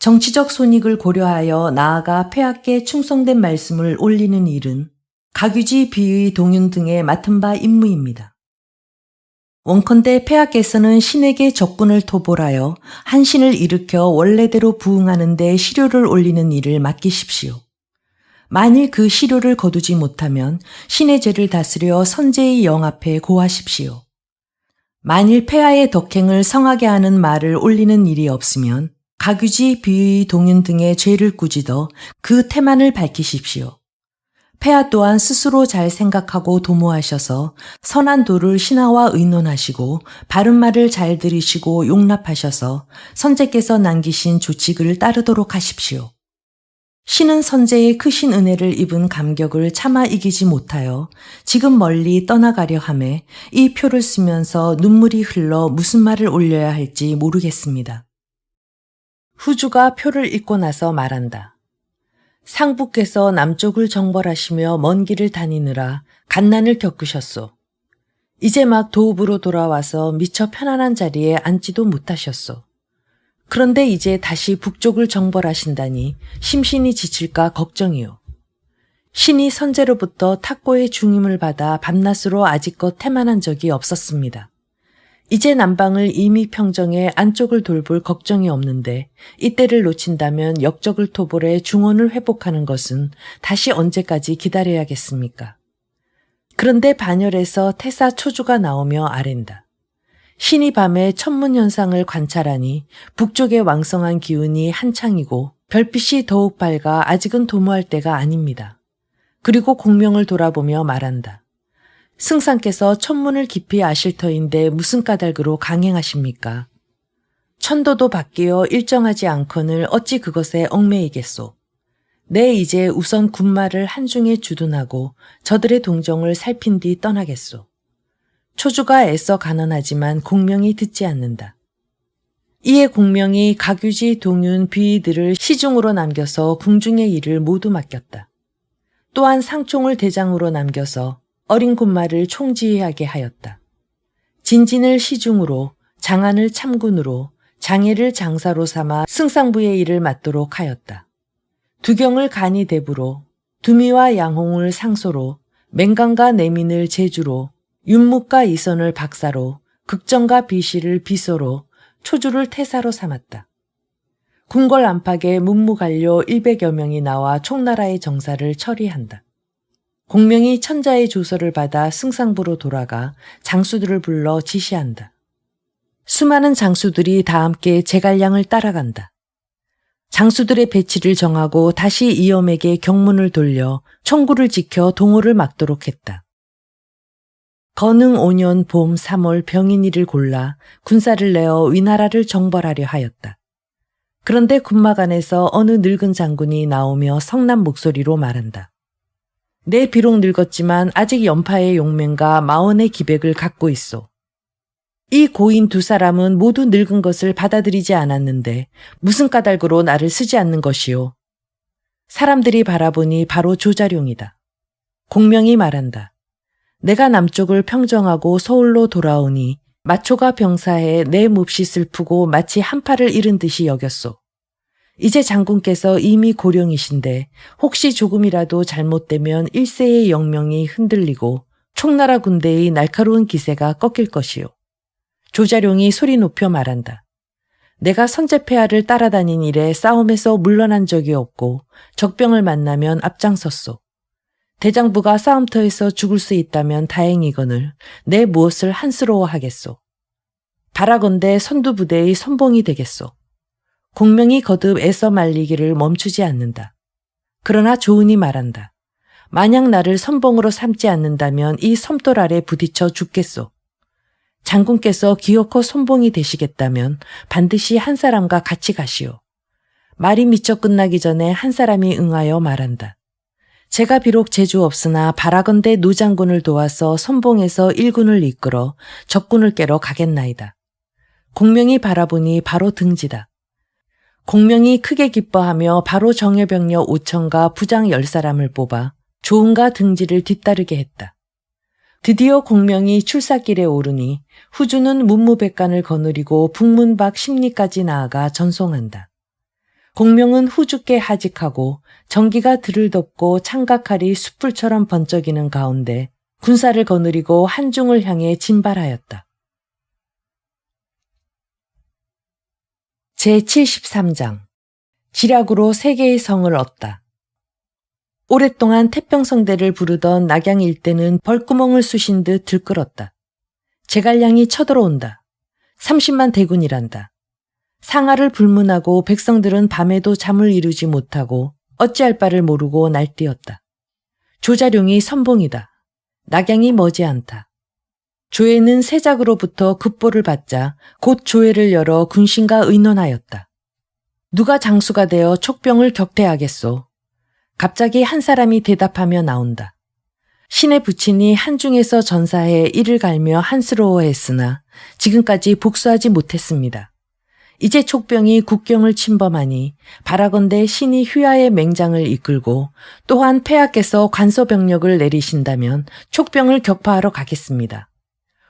정치적 손익을 고려하여 나아가 폐하께 충성된 말씀을 올리는 일은 가규지 비의 동윤 등에 맡은 바 임무입니다. 원컨대 폐하께서는 신에게 적군을 토벌하여 한신을 일으켜 원래대로 부흥하는 데 시료를 올리는 일을 맡기십시오. 만일 그 시료를 거두지 못하면 신의 죄를 다스려 선제의 영 앞에 고하십시오. 만일 폐하의 덕행을 성하게 하는 말을 올리는 일이 없으면 가규지, 비의, 동윤 등의 죄를 꾸짖어 그 태만을 밝히십시오. 폐하 또한 스스로 잘 생각하고 도모하셔서 선한 도를 신하와 의논하시고 바른 말을 잘 들으시고 용납하셔서 선제께서 남기신 조칙을 따르도록 하십시오. 신은 선제의 크신 은혜를 입은 감격을 차마 이기지 못하여 지금 멀리 떠나가려 하매 이 표를 쓰면서 눈물이 흘러 무슨 말을 올려야 할지 모르겠습니다. 후주가 표를 읽고 나서 말한다. 상부께서 남쪽을 정벌하시며 먼 길을 다니느라 갓난을 겪으셨소. 이제 막 도읍으로 돌아와서 미처 편안한 자리에 앉지도 못하셨소. 그런데 이제 다시 북쪽을 정벌하신다니 심신이 지칠까 걱정이요. 신이 선제로부터 탁고의 중임을 받아 밤낮으로 아직껏 태만한 적이 없었습니다. 이제 남방을 이미 평정해 안쪽을 돌볼 걱정이 없는데 이때를 놓친다면 역적을 토벌해 중원을 회복하는 것은 다시 언제까지 기다려야겠습니까? 그런데 반열에서 태사 초주가 나오며 아랜다. 신이 밤에 천문현상을 관찰하니 북쪽의 왕성한 기운이 한창이고 별빛이 더욱 밝아 아직은 도모할 때가 아닙니다. 그리고 공명을 돌아보며 말한다. 승상께서 천문을 깊이 아실 터인데 무슨 까닭으로 강행하십니까? 천도도 바뀌어 일정하지 않거늘 어찌 그것에 얽매이겠소. 내 이제 우선 군마를 한중에 주둔하고 저들의 동정을 살핀 뒤 떠나겠소. 초주가 애써 간언하지만 공명이 듣지 않는다. 이에 공명이 가규지, 동윤, 비위들을 시중으로 남겨서 궁중의 일을 모두 맡겼다. 또한 상총을 대장으로 남겨서 어린 군마를 총지휘하게 하였다. 진진을 시중으로, 장안을 참군으로, 장애를 장사로 삼아 승상부의 일을 맡도록 하였다. 두경을 간이대부로, 두미와 양홍을 상소로, 맹강과 내민을 제주로, 윤묵과 이선을 박사로, 극정과 비시를 비서로, 초주를 태사로 삼았다. 궁궐 안팎에 문무관료 100여 명이 나와 총나라의 정사를 처리한다. 공명이 천자의 조서를 받아 승상부로 돌아가 장수들을 불러 지시한다. 수많은 장수들이 다 함께 제갈량을 따라간다. 장수들의 배치를 정하고 다시 이엄에게 경문을 돌려 총구를 지켜 동호를 막도록 했다. 건흥 5년 봄 3월 병인이를 골라 군사를 내어 위나라를 정벌하려 하였다. 그런데 군마간에서 어느 늙은 장군이 나오며 성난 목소리로 말한다. 내 비록 늙었지만 아직 연파의 용맹과 마원의 기백을 갖고 있소. 이 고인 두 사람은 모두 늙은 것을 받아들이지 않았는데 무슨 까닭으로 나를 쓰지 않는 것이오. 사람들이 바라보니 바로 조자룡이다. 공명이 말한다. 내가 남쪽을 평정하고 서울로 돌아오니 마초가 병사해 내 몹시 슬프고 마치 한파를 잃은 듯이 여겼소. 이제 장군께서 이미 고령이신데 혹시 조금이라도 잘못되면 일세의 영명이 흔들리고 총나라 군대의 날카로운 기세가 꺾일 것이오. 조자룡이 소리 높여 말한다. 내가 선제폐하를 따라다닌 이래 싸움에서 물러난 적이 없고 적병을 만나면 앞장섰소. 대장부가 싸움터에서 죽을 수 있다면 다행이거늘 내 무엇을 한스러워하겠소. 바라건대 선두부대의 선봉이 되겠소. 공명이 거듭 애써 말리기를 멈추지 않는다. 그러나 조은이 말한다. 만약 나를 선봉으로 삼지 않는다면 이 섬돌 아래 부딪혀 죽겠소. 장군께서 기어코 선봉이 되시겠다면 반드시 한 사람과 같이 가시오. 말이 미처 끝나기 전에 한 사람이 응하여 말한다. 제가 비록 재주 없으나 바라건대 노장군을 도와서 선봉에서 일군을 이끌어 적군을 깨러 가겠나이다. 공명이 바라보니 바로 등지다. 공명이 크게 기뻐하며 바로 정예병력 5천과 부장 10사람을 뽑아 조은과 등지를 뒤따르게 했다. 드디어 공명이 출사길에 오르니 후주는 문무백관을 거느리고 북문 밖 심리까지 나아가 전송한다. 공명은 후주께 하직하고 전기가 들을 덮고 창각칼이 숯불처럼 번쩍이는 가운데 군사를 거느리고 한중을 향해 진발하였다. 제73장 지략으로 세계의 성을 얻다. 오랫동안 태평성대를 부르던 낙양 일대는 벌구멍을 쑤신 듯 들끓었다. 제갈량이 쳐들어온다. 30만 대군이란다. 상하를 불문하고 백성들은 밤에도 잠을 이루지 못하고 어찌할 바를 모르고 날뛰었다. 조자룡이 선봉이다. 낙양이 머지않다. 조회는 세작으로부터 급보를 받자 곧 조회를 열어 군신과 의논하였다. 누가 장수가 되어 촉병을 격퇴하겠소. 갑자기 한 사람이 대답하며 나온다. 신의 부친이 한중에서 전사해 이를 갈며 한스러워했으나 지금까지 복수하지 못했습니다. 이제 촉병이 국경을 침범하니 바라건대 신이 휘하의 맹장을 이끌고 또한 폐하께서 관서병력을 내리신다면 촉병을 격파하러 가겠습니다.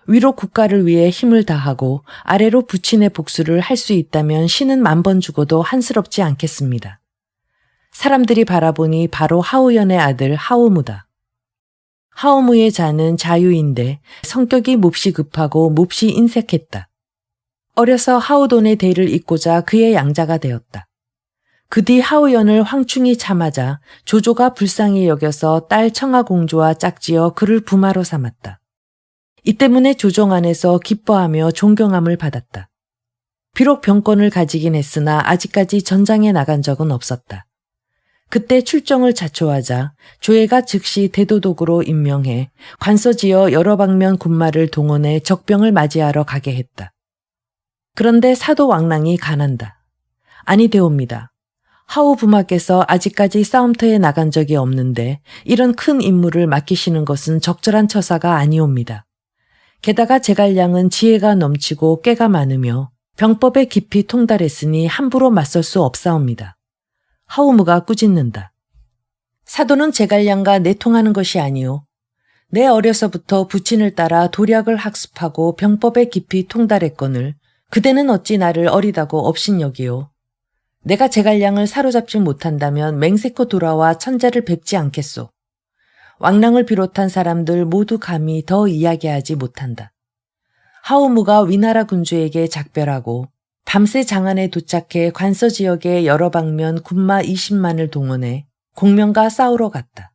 위로 국가를 위해 힘을 다하고 아래로 부친의 복수를 할 수 있다면 신은 10,000번 죽어도 한스럽지 않겠습니다. 사람들이 바라보니 바로 하우연의 아들 하우무다. 하우무의 자는 자유인데 성격이 몹시 급하고 몹시 인색했다. 어려서 하우돈의 대를 잇고자 그의 양자가 되었다. 그 뒤 하우연을 황충이 참하자 조조가 불쌍히 여겨서 딸 청하공주와 짝지어 그를 부마로 삼았다. 이 때문에 조정 안에서 기뻐하며 존경함을 받았다. 비록 병권을 가지긴 했으나 아직까지 전장에 나간 적은 없었다. 그때 출정을 자초하자 조회가 즉시 대도독으로 임명해 관서지어 여러 방면 군마를 동원해 적병을 맞이하러 가게 했다. 그런데 사도 왕랑이 간한다. 아니 되옵니다. 하오 부마께서 아직까지 싸움터에 나간 적이 없는데 이런 큰 임무를 맡기시는 것은 적절한 처사가 아니옵니다. 게다가 제갈량은 지혜가 넘치고 꾀가 많으며 병법에 깊이 통달했으니 함부로 맞설 수 없사옵니다. 하오무가 꾸짖는다. 사도는 제갈량과 내통하는 것이 아니오. 내 어려서부터 부친을 따라 도략을 학습하고 병법에 깊이 통달했거늘 그대는 어찌 나를 어리다고 업신여기오. 내가 제갈량을 사로잡지 못한다면 맹세코 돌아와 천자를 뵙지 않겠소. 왕랑을 비롯한 사람들 모두 감히 더 이야기하지 못한다. 하오무가 위나라 군주에게 작별하고 밤새 장안에 도착해 관서 지역의 여러 방면 군마 20만을 동원해 공명과 싸우러 갔다.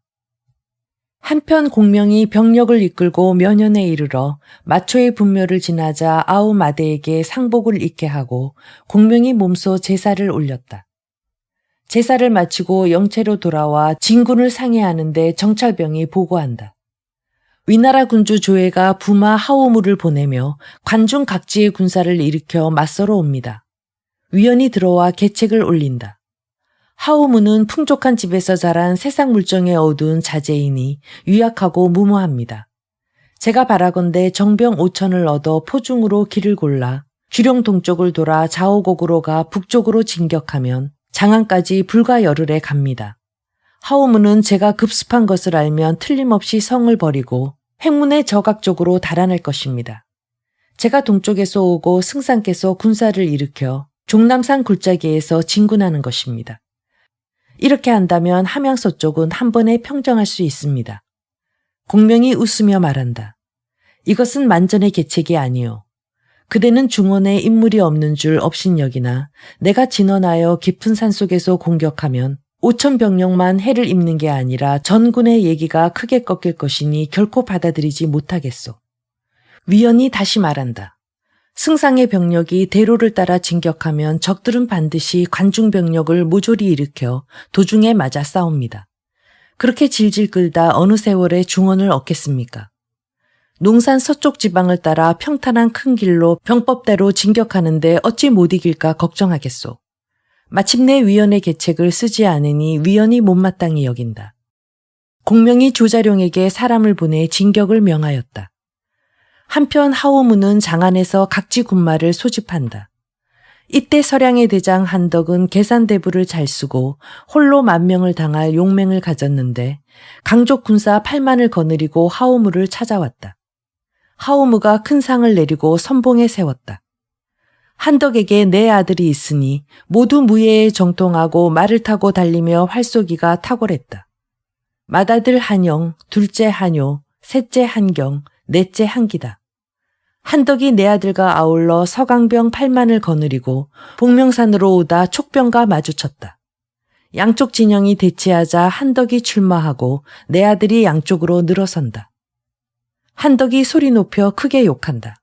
한편 공명이 병력을 이끌고 면연에 이르러 마초의 분묘를 지나자 아우마대에게 상복을 입게 하고 공명이 몸소 제사를 올렸다. 제사를 마치고 영체로 돌아와 진군을 상해하는데 정찰병이 보고한다. 위나라 군주 조회가 부마 하오무를 보내며 관중 각지의 군사를 일으켜 맞서러 옵니다. 위원이 들어와 계책을 올린다. 하오무는 풍족한 집에서 자란 세상 물정에 어두운 자제이니 유약하고 무모합니다. 제가 바라건대 정병 5천을 얻어 포중으로 길을 골라 주령 동쪽을 돌아 자오곡으로 가 북쪽으로 진격하면 장안까지 불과 열흘에 갑니다. 하오무는 제가 급습한 것을 알면 틀림없이 성을 버리고 행문의 저각쪽으로 달아날 것입니다. 제가 동쪽에서 오고 승상께서 군사를 일으켜 종남산 굴짜기에서 진군하는 것입니다. 이렇게 한다면 함양서 쪽은 한 번에 평정할 수 있습니다. 공명이 웃으며 말한다. 이것은 만전의 계책이 아니오. 그대는 중원에 인물이 없는 줄 업신여기나 내가 진언하여 깊은 산속에서 공격하면 5천 병력만 해를 입는 게 아니라 전군의 얘기가 크게 꺾일 것이니 결코 받아들이지 못하겠소. 위원이 다시 말한다. 승상의 병력이 대로를 따라 진격하면 적들은 반드시 관중 병력을 모조리 일으켜 도중에 맞아 싸웁니다. 그렇게 질질 끌다 어느 세월에 중원을 얻겠습니까? 농산 서쪽 지방을 따라 평탄한 큰 길로 병법대로 진격하는데 어찌 못 이길까 걱정하겠소. 마침내 위원의 계책을 쓰지 않으니 위원이 못마땅히 여긴다. 공명이 조자룡에게 사람을 보내 진격을 명하였다. 한편 하오무는 장안에서 각지 군마를 소집한다. 이때 서량의 대장 한덕은 계산대부를 잘 쓰고 홀로 만명을 당할 용맹을 가졌는데 강족 군사 8만을 거느리고 하오무를 찾아왔다. 하오무가 큰 상을 내리고 선봉에 세웠다. 한덕에게 네 아들이 있으니 모두 무예에 정통하고 말을 타고 달리며 활쏘기가 탁월했다. 맏아들 한영, 둘째 한요, 셋째 한경, 넷째 한기다. 한덕이 네 아들과 아울러 서강병 8만을 거느리고 복명산으로 오다 촉병과 마주쳤다. 양쪽 진영이 대치하자 한덕이 출마하고 네 아들이 양쪽으로 늘어선다. 한덕이 소리 높여 크게 욕한다.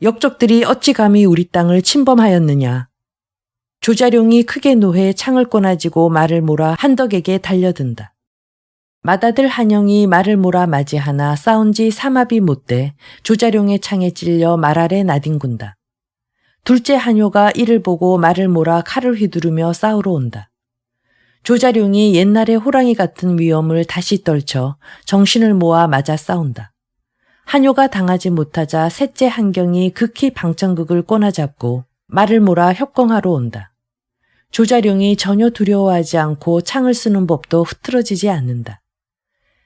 역적들이 어찌 감히 우리 땅을 침범하였느냐. 조자룡이 크게 노해 창을 꼬나지고 말을 몰아 한덕에게 달려든다. 맏아들 한영이 말을 몰아 맞이하나 싸운 지 삼합이 못돼 조자룡의 창에 찔려 말 아래 나뒹군다. 둘째 한효가 이를 보고 말을 몰아 칼을 휘두르며 싸우러 온다. 조자룡이 옛날의 호랑이 같은 위엄을 다시 떨쳐 정신을 모아 맞아 싸운다. 한효가 당하지 못하자 셋째 한경이 극히 방청극을 꼬나잡고 말을 몰아 협공하러 온다. 조자룡이 전혀 두려워하지 않고 창을 쓰는 법도 흐트러지지 않는다.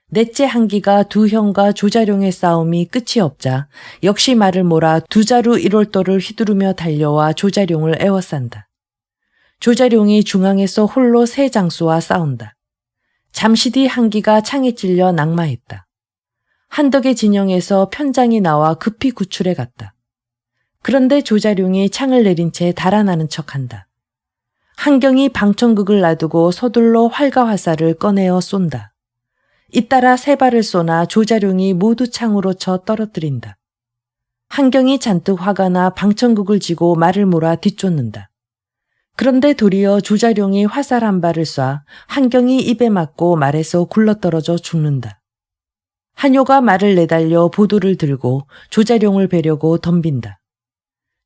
넷째 한기가 두 형과 조자룡의 싸움이 끝이 없자 역시 말을 몰아 두 자루 1월도를 휘두르며 달려와 조자룡을 에워싼다. 조자룡이 중앙에서 홀로 세 장수와 싸운다. 잠시 뒤 한기가 창에 찔려 낙마했다. 한덕의 진영에서 편장이 나와 급히 구출해 갔다. 그런데 조자룡이 창을 내린 채 달아나는 척한다. 한경이 방청극을 놔두고 서둘러 활과 화살을 꺼내어 쏜다. 잇따라 세 발을 쏘나 조자룡이 모두 창으로 쳐 떨어뜨린다. 한경이 잔뜩 화가 나 방청극을 쥐고 말을 몰아 뒤쫓는다. 그런데 도리어 조자룡이 화살 한 발을 쏴 한경이 입에 맞고 말에서 굴러떨어져 죽는다. 한효가 말을 내달려 보도를 들고 조자룡을 베려고 덤빈다.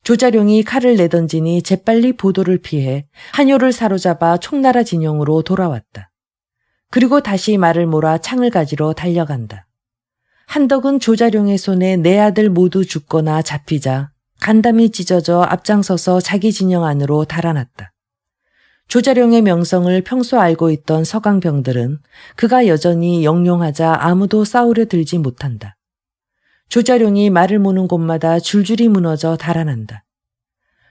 조자룡이 칼을 내던지니 재빨리 보도를 피해 한효를 사로잡아 총나라 진영으로 돌아왔다. 그리고 다시 말을 몰아 창을 가지러 달려간다. 한덕은 조자룡의 손에 네 아들 모두 죽거나 잡히자 간담이 찢어져 앞장서서 자기 진영 안으로 달아났다. 조자룡의 명성을 평소 알고 있던 서강병들은 그가 여전히 영용하자 아무도 싸우려 들지 못한다. 조자룡이 말을 모는 곳마다 줄줄이 무너져 달아난다.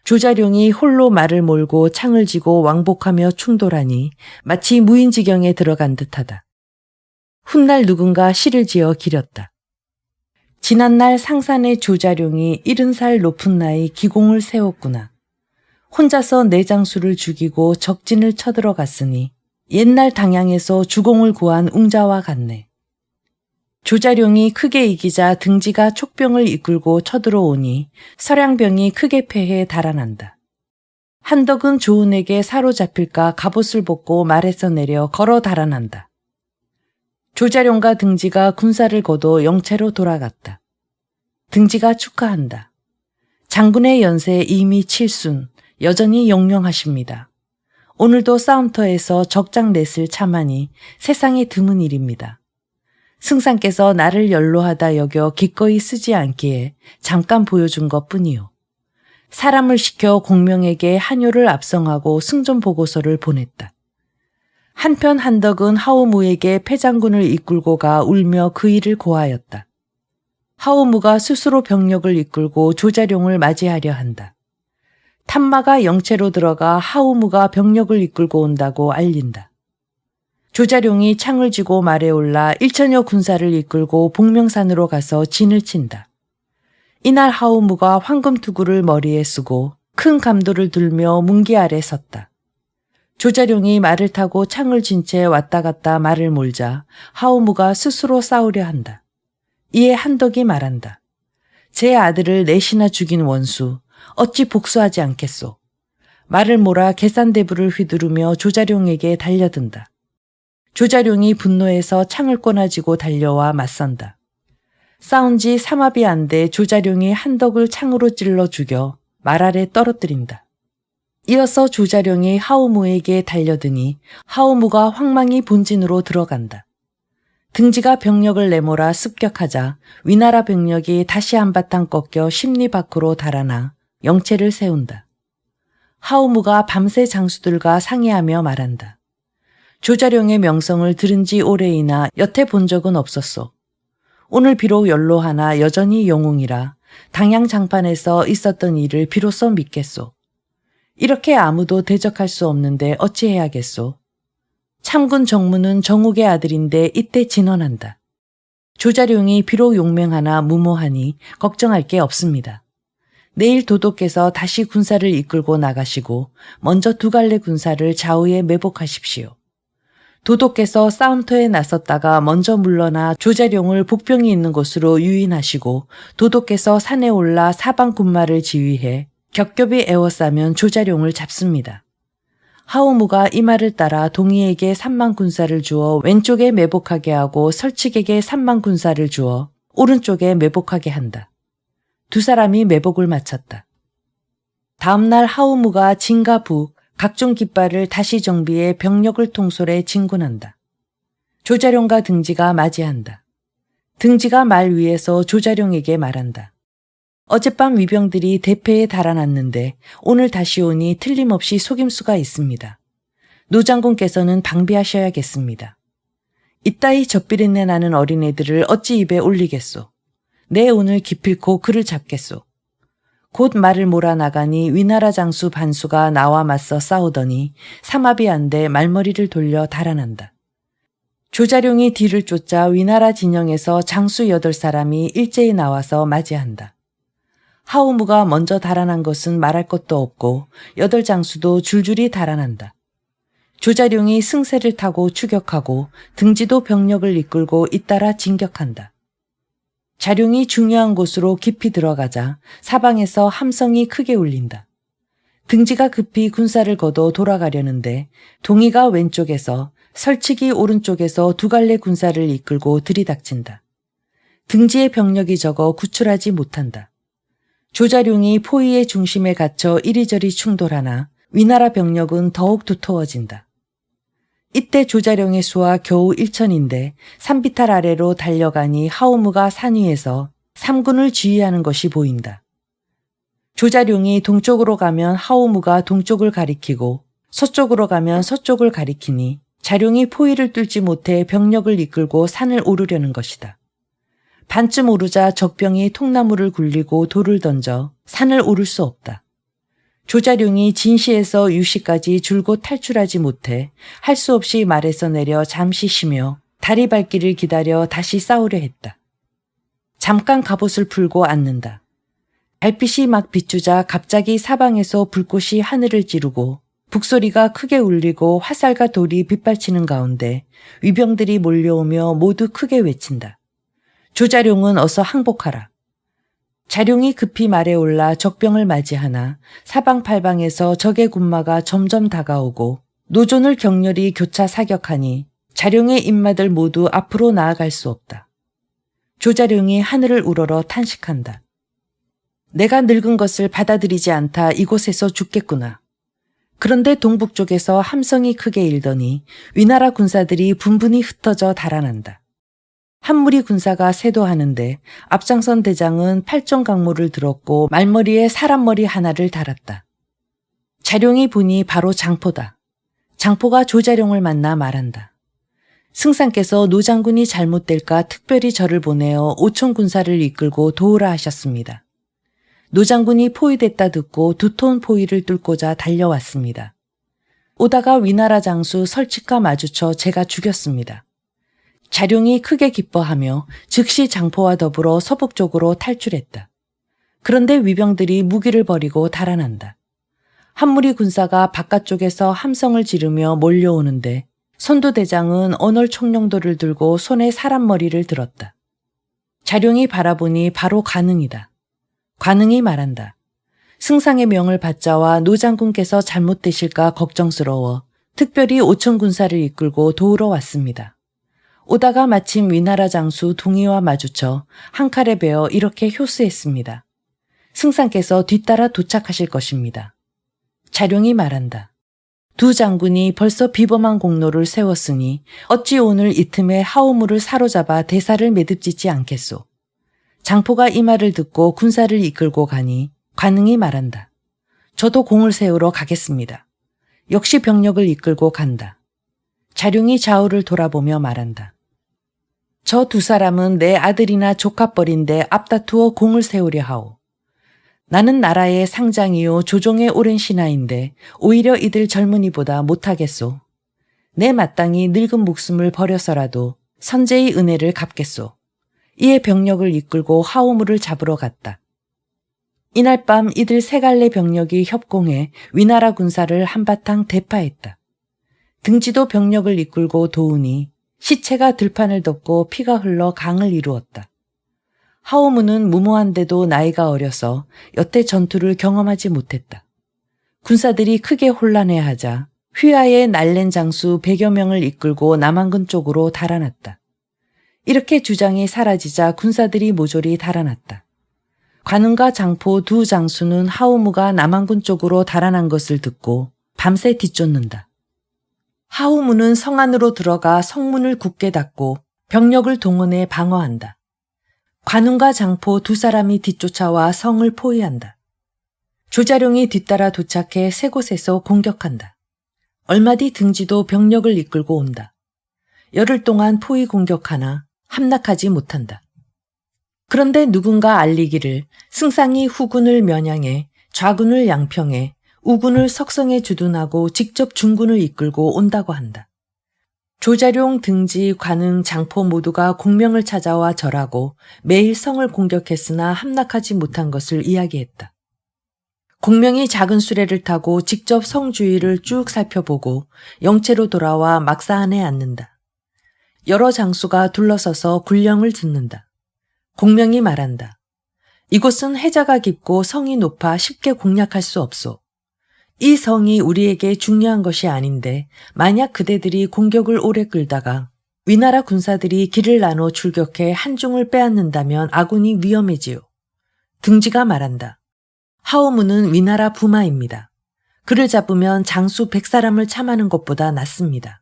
조자룡이 홀로 말을 몰고 창을 쥐고 왕복하며 충돌하니 마치 무인지경에 들어간 듯하다. 훗날 누군가 시를 지어 기렸다. 지난날 상산의 조자룡이 70살 높은 나이 기공을 세웠구나. 혼자서 내 장수를 죽이고 적진을 쳐들어갔으니 옛날 당양에서 주공을 구한 웅자와 같네. 조자룡이 크게 이기자 등지가 촉병을 이끌고 쳐들어오니 서량병이 크게 패해 달아난다. 한덕은 조은에게 사로잡힐까 갑옷을 벗고 말에서 내려 걸어 달아난다. 조자룡과 등지가 군사를 거둬 영체로 돌아갔다. 등지가 축하한다. 장군의 연세 이미 칠순, 여전히 영영하십니다. 오늘도 싸움터에서 적장 넷을 참하니 세상에 드문 일입니다. 승상께서 나를 연로하다 여겨 기꺼이 쓰지 않기에 잠깐 보여준 것뿐이요. 사람을 시켜 공명에게 한효를 압송하고 승전 보고서를 보냈다. 한편 한덕은 하오무에게 패장군을 이끌고 가 울며 그 일을 고하였다. 하오무가 스스로 병력을 이끌고 조자룡을 맞이하려 한다. 탐마가 영체로 들어가 하오무가 병력을 이끌고 온다고 알린다. 조자룡이 창을 쥐고 말에 올라 1천여 군사를 이끌고 복명산으로 가서 진을 친다. 이날 하오무가 황금투구를 머리에 쓰고 큰 감도를 들며 문기 아래 섰다. 조자룡이 말을 타고 창을 쥔 채 왔다 갔다 말을 몰자 하오무가 스스로 싸우려 한다. 이에 한덕이 말한다. 제 아들을 넷이나 죽인 원수, 어찌 복수하지 않겠소. 말을 몰아 계산대부를 휘두르며 조자룡에게 달려든다. 조자룡이 분노해서 창을 꼬나지고 달려와 맞선다. 싸운 지 삼합이 안 돼 조자룡이 한덕을 창으로 찔러 죽여 말 아래 떨어뜨린다. 이어서 조자룡이 하오무에게 달려드니 하오무가 황망히 본진으로 들어간다. 등지가 병력을 내몰아 습격하자 위나라 병력이 다시 한바탕 꺾여 심리 밖으로 달아나 영체를 세운다. 하오무가 밤새 장수들과 상의하며 말한다. 조자룡의 명성을 들은 지 오래이나 여태 본 적은 없었소. 오늘 비록 연로하나 여전히 영웅이라 당양 장판에서 있었던 일을 비로소 믿겠소. 이렇게 아무도 대적할 수 없는데 어찌해야겠소. 참군 정무는 정욱의 아들인데 이때 진언한다. 조자룡이 비록 용맹하나 무모하니 걱정할 게 없습니다. 내일 도독께서 다시 군사를 이끌고 나가시고 먼저 두 갈래 군사를 좌우에 매복하십시오. 도독께서 싸움터에 나섰다가 먼저 물러나 조자룡을 복병이 있는 곳으로 유인하시고 도독께서 산에 올라 사방 군마를 지휘해 겹겹이 에워싸면 조자룡을 잡습니다. 하오무가 이 말을 따라 동의에게 3만 군사를 주어 왼쪽에 매복하게 하고 설칙에게 3만 군사를 주어 오른쪽에 매복하게 한다. 두 사람이 매복을 마쳤다. 다음날 하오무가 진과 북, 각종 깃발을 다시 정비해 병력을 통솔해 진군한다. 조자룡과 등지가 맞이한다. 등지가 말 위에서 조자룡에게 말한다. 어젯밤 위병들이 대패에 달아났는데 오늘 다시 오니 틀림없이 속임수가 있습니다. 노장군께서는 방비하셔야겠습니다. 이따위 젖비린내 나는 어린애들을 어찌 입에 올리겠소. 내 오늘 기필코 그를 잡겠소. 곧 말을 몰아나가니 위나라 장수 반수가 나와 맞서 싸우더니 삼합이 안 돼 말머리를 돌려 달아난다. 조자룡이 뒤를 쫓자 위나라 진영에서 장수 8사람이 일제히 나와서 맞이한다. 하오무가 먼저 달아난 것은 말할 것도 없고 8장수도 줄줄이 달아난다. 조자룡이 승세를 타고 추격하고 등지도 병력을 이끌고 잇따라 진격한다. 자룡이 중요한 곳으로 깊이 들어가자 사방에서 함성이 크게 울린다. 등지가 급히 군사를 거둬 돌아가려는데 동의가 왼쪽에서 설칙이 오른쪽에서 두 갈래 군사를 이끌고 들이닥친다. 등지의 병력이 적어 구출하지 못한다. 조자룡이 포위의 중심에 갇혀 이리저리 충돌하나 위나라 병력은 더욱 두터워진다. 이때 조자룡의 수와 겨우 1천인데 산비탈 아래로 달려가니 하오무가 산 위에서 3군을 지휘하는 것이 보인다. 조자룡이 동쪽으로 가면 하오무가 동쪽을 가리키고 서쪽으로 가면 서쪽을 가리키니 자룡이 포위를 뚫지 못해 병력을 이끌고 산을 오르려는 것이다. 반쯤 오르자 적병이 통나무를 굴리고 돌을 던져 산을 오를 수 없다. 조자룡이 진시에서 유시까지 줄곧 탈출하지 못해 할 수 없이 말에서 내려 잠시 쉬며 다리 밟기를 기다려 다시 싸우려 했다. 잠깐 갑옷을 풀고 앉는다. 달빛이 막 비추자 갑자기 사방에서 불꽃이 하늘을 찌르고 북소리가 크게 울리고 화살과 돌이 빗발치는 가운데 위병들이 몰려오며 모두 크게 외친다. 조자룡은 어서 항복하라. 자룡이 급히 말에 올라 적병을 맞이하나 사방팔방에서 적의 군마가 점점 다가오고 노존을 격렬히 교차 사격하니 자룡의 인마들 모두 앞으로 나아갈 수 없다. 조자룡이 하늘을 우러러 탄식한다. 내가 늙은 것을 받아들이지 않다 이곳에서 죽겠구나. 그런데 동북쪽에서 함성이 크게 일더니 위나라 군사들이 분분히 흩어져 달아난다. 한 무리 군사가 세도하는데 앞장선 대장은 팔정강모를 들었고 말머리에 사람머리 하나를 달았다. 자룡이 보니 바로 장포다. 장포가 조자룡을 만나 말한다. 승상께서 노장군이 잘못될까 특별히 저를 보내어 5천 군사를 이끌고 도우라 하셨습니다. 노장군이 포위됐다 듣고 두터운 포위를 뚫고자 달려왔습니다. 오다가 위나라 장수 설칙과 마주쳐 제가 죽였습니다. 자룡이 크게 기뻐하며 즉시 장포와 더불어 서북쪽으로 탈출했다. 그런데 위병들이 무기를 버리고 달아난다. 한 무리 군사가 바깥쪽에서 함성을 지르며 몰려오는데 선두대장은 언월 총령도를 들고 손에 사람 머리를 들었다. 자룡이 바라보니 바로 관응이다. 관응이 말한다. 승상의 명을 받자와 노장군께서 잘못되실까 걱정스러워 특별히 5천 군사를 이끌고 도우러 왔습니다. 오다가 마침 위나라 장수 동의와 마주쳐 한 칼에 베어 이렇게 효수했습니다. 승상께서 뒤따라 도착하실 것입니다. 자룡이 말한다. 두 장군이 벌써 비범한 공로를 세웠으니 어찌 오늘 이 틈에 하오무를 사로잡아 대사를 매듭짓지 않겠소. 장포가 이 말을 듣고 군사를 이끌고 가니 관응이 말한다. 저도 공을 세우러 가겠습니다. 역시 병력을 이끌고 간다. 자룡이 좌우를 돌아보며 말한다. 저 두 사람은 내 아들이나 조카뻘인데 앞다투어 공을 세우려 하오. 나는 나라의 상장이요 조종의 오랜 신하인데 오히려 이들 젊은이보다 못하겠소. 내 마땅히 늙은 목숨을 버려서라도 선제의 은혜를 갚겠소. 이에 병력을 이끌고 하오무를 잡으러 갔다. 이날 밤 이들 세 갈래 병력이 협공해 위나라 군사를 한바탕 대파했다. 등지도 병력을 이끌고 도우니 시체가 들판을 덮고 피가 흘러 강을 이루었다. 하오무는 무모한데도 나이가 어려서 여태 전투를 경험하지 못했다. 군사들이 크게 혼란해하자 휘하의 날랜 장수 100여 명을 이끌고 남한군 쪽으로 달아났다. 이렇게 주장이 사라지자 군사들이 모조리 달아났다. 관응과 장포 두 장수는 하오무가 남한군 쪽으로 달아난 것을 듣고 밤새 뒤쫓는다. 하오무는 성 안으로 들어가 성문을 굳게 닫고 병력을 동원해 방어한다. 관운과 장포 두 사람이 뒤쫓아와 성을 포위한다. 조자룡이 뒤따라 도착해 세 곳에서 공격한다. 얼마 뒤 등지도 병력을 이끌고 온다. 열흘 동안 포위 공격하나 함락하지 못한다. 그런데 누군가 알리기를 승상이 후군을 면양해 좌군을 양평해 우군을 석성에 주둔하고 직접 중군을 이끌고 온다고 한다. 조자룡, 등지, 관응, 장포 모두가 공명을 찾아와 절하고 매일 성을 공격했으나 함락하지 못한 것을 이야기했다. 공명이 작은 수레를 타고 직접 성 주위를 쭉 살펴보고 영체로 돌아와 막사 안에 앉는다. 여러 장수가 둘러서서 굴령을 듣는다. 공명이 말한다. 이곳은 해자가 깊고 성이 높아 쉽게 공략할 수 없소. 이 성이 우리에게 중요한 것이 아닌데 만약 그대들이 공격을 오래 끌다가 위나라 군사들이 길을 나눠 출격해 한중을 빼앗는다면 아군이 위험해지요. 등지가 말한다. 하오무는 위나라 부마입니다. 그를 잡으면 장수 100사람을 참하는 것보다 낫습니다.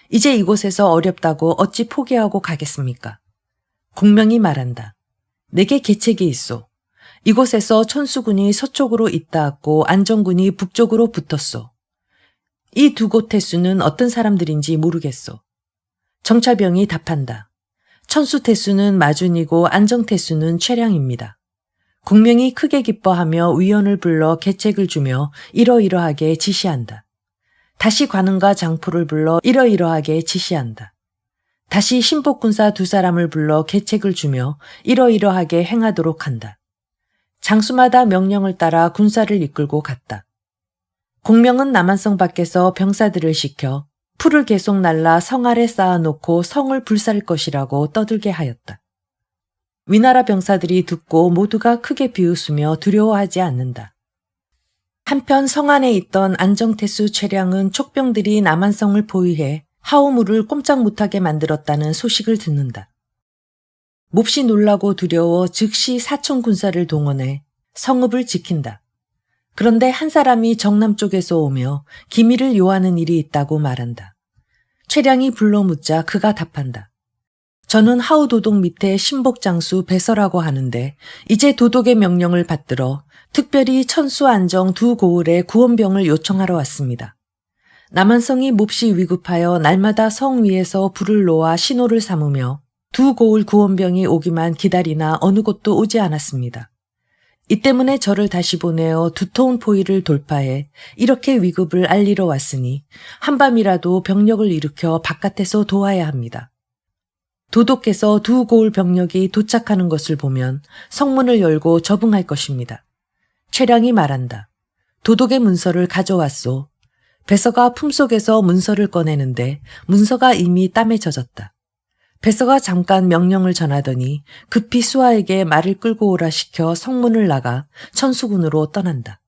이제 이곳에서 어렵다고 어찌 포기하고 가겠습니까? 공명이 말한다. 내게 계책이 있소. 이곳에서 천수군이 서쪽으로 잇따았고 안정군이 북쪽으로 붙었소. 이 두 곳 태수는 어떤 사람들인지 모르겠소. 정찰병이 답한다. 천수 태수는 마준이고 안정 태수는 최량입니다. 공명이 크게 기뻐하며 위원을 불러 계책을 주며 이러이러하게 지시한다. 다시 관은과 장포를 불러 이러이러하게 지시한다. 다시 신복군사 2사람을 불러 계책을 주며 이러이러하게 행하도록 한다. 장수마다 명령을 따라 군사를 이끌고 갔다. 공명은 남한성 밖에서 병사들을 시켜 풀을 계속 날라 성 아래 쌓아놓고 성을 불살 것이라고 떠들게 하였다. 위나라 병사들이 듣고 모두가 크게 비웃으며 두려워하지 않는다. 한편 성 안에 있던 안정태수 최량은 촉병들이 남한성을 포위해 하오무를 꼼짝 못하게 만들었다는 소식을 듣는다. 몹시 놀라고 두려워 즉시 사천 군사를 동원해 성읍을 지킨다. 그런데 한 사람이 정남 쪽에서 오며 기밀을 요하는 일이 있다고 말한다. 최량이 불러 묻자 그가 답한다. 저는 하우도독 밑에 신복장수 배서라고 하는데 이제 도독의 명령을 받들어 특별히 천수 안정 2 고을에 구원병을 요청하러 왔습니다. 남한성이 몹시 위급하여 날마다 성 위에서 불을 놓아 신호를 삼으며 2 고을 구원병이 오기만 기다리나 어느 곳도 오지 않았습니다. 이 때문에 저를 다시 보내어 두터운 포위를 돌파해 이렇게 위급을 알리러 왔으니 한밤이라도 병력을 일으켜 바깥에서 도와야 합니다. 도독께서 2 고을 병력이 도착하는 것을 보면 성문을 열고 접응할 것입니다. 최량이 말한다. 도독의 문서를 가져왔소. 배서가 품속에서 문서를 꺼내는데 문서가 이미 땀에 젖었다. 배서가 잠깐 명령을 전하더니 급히 수하에게 말을 끌고 오라 시켜 성문을 나가 천수군으로 떠난다.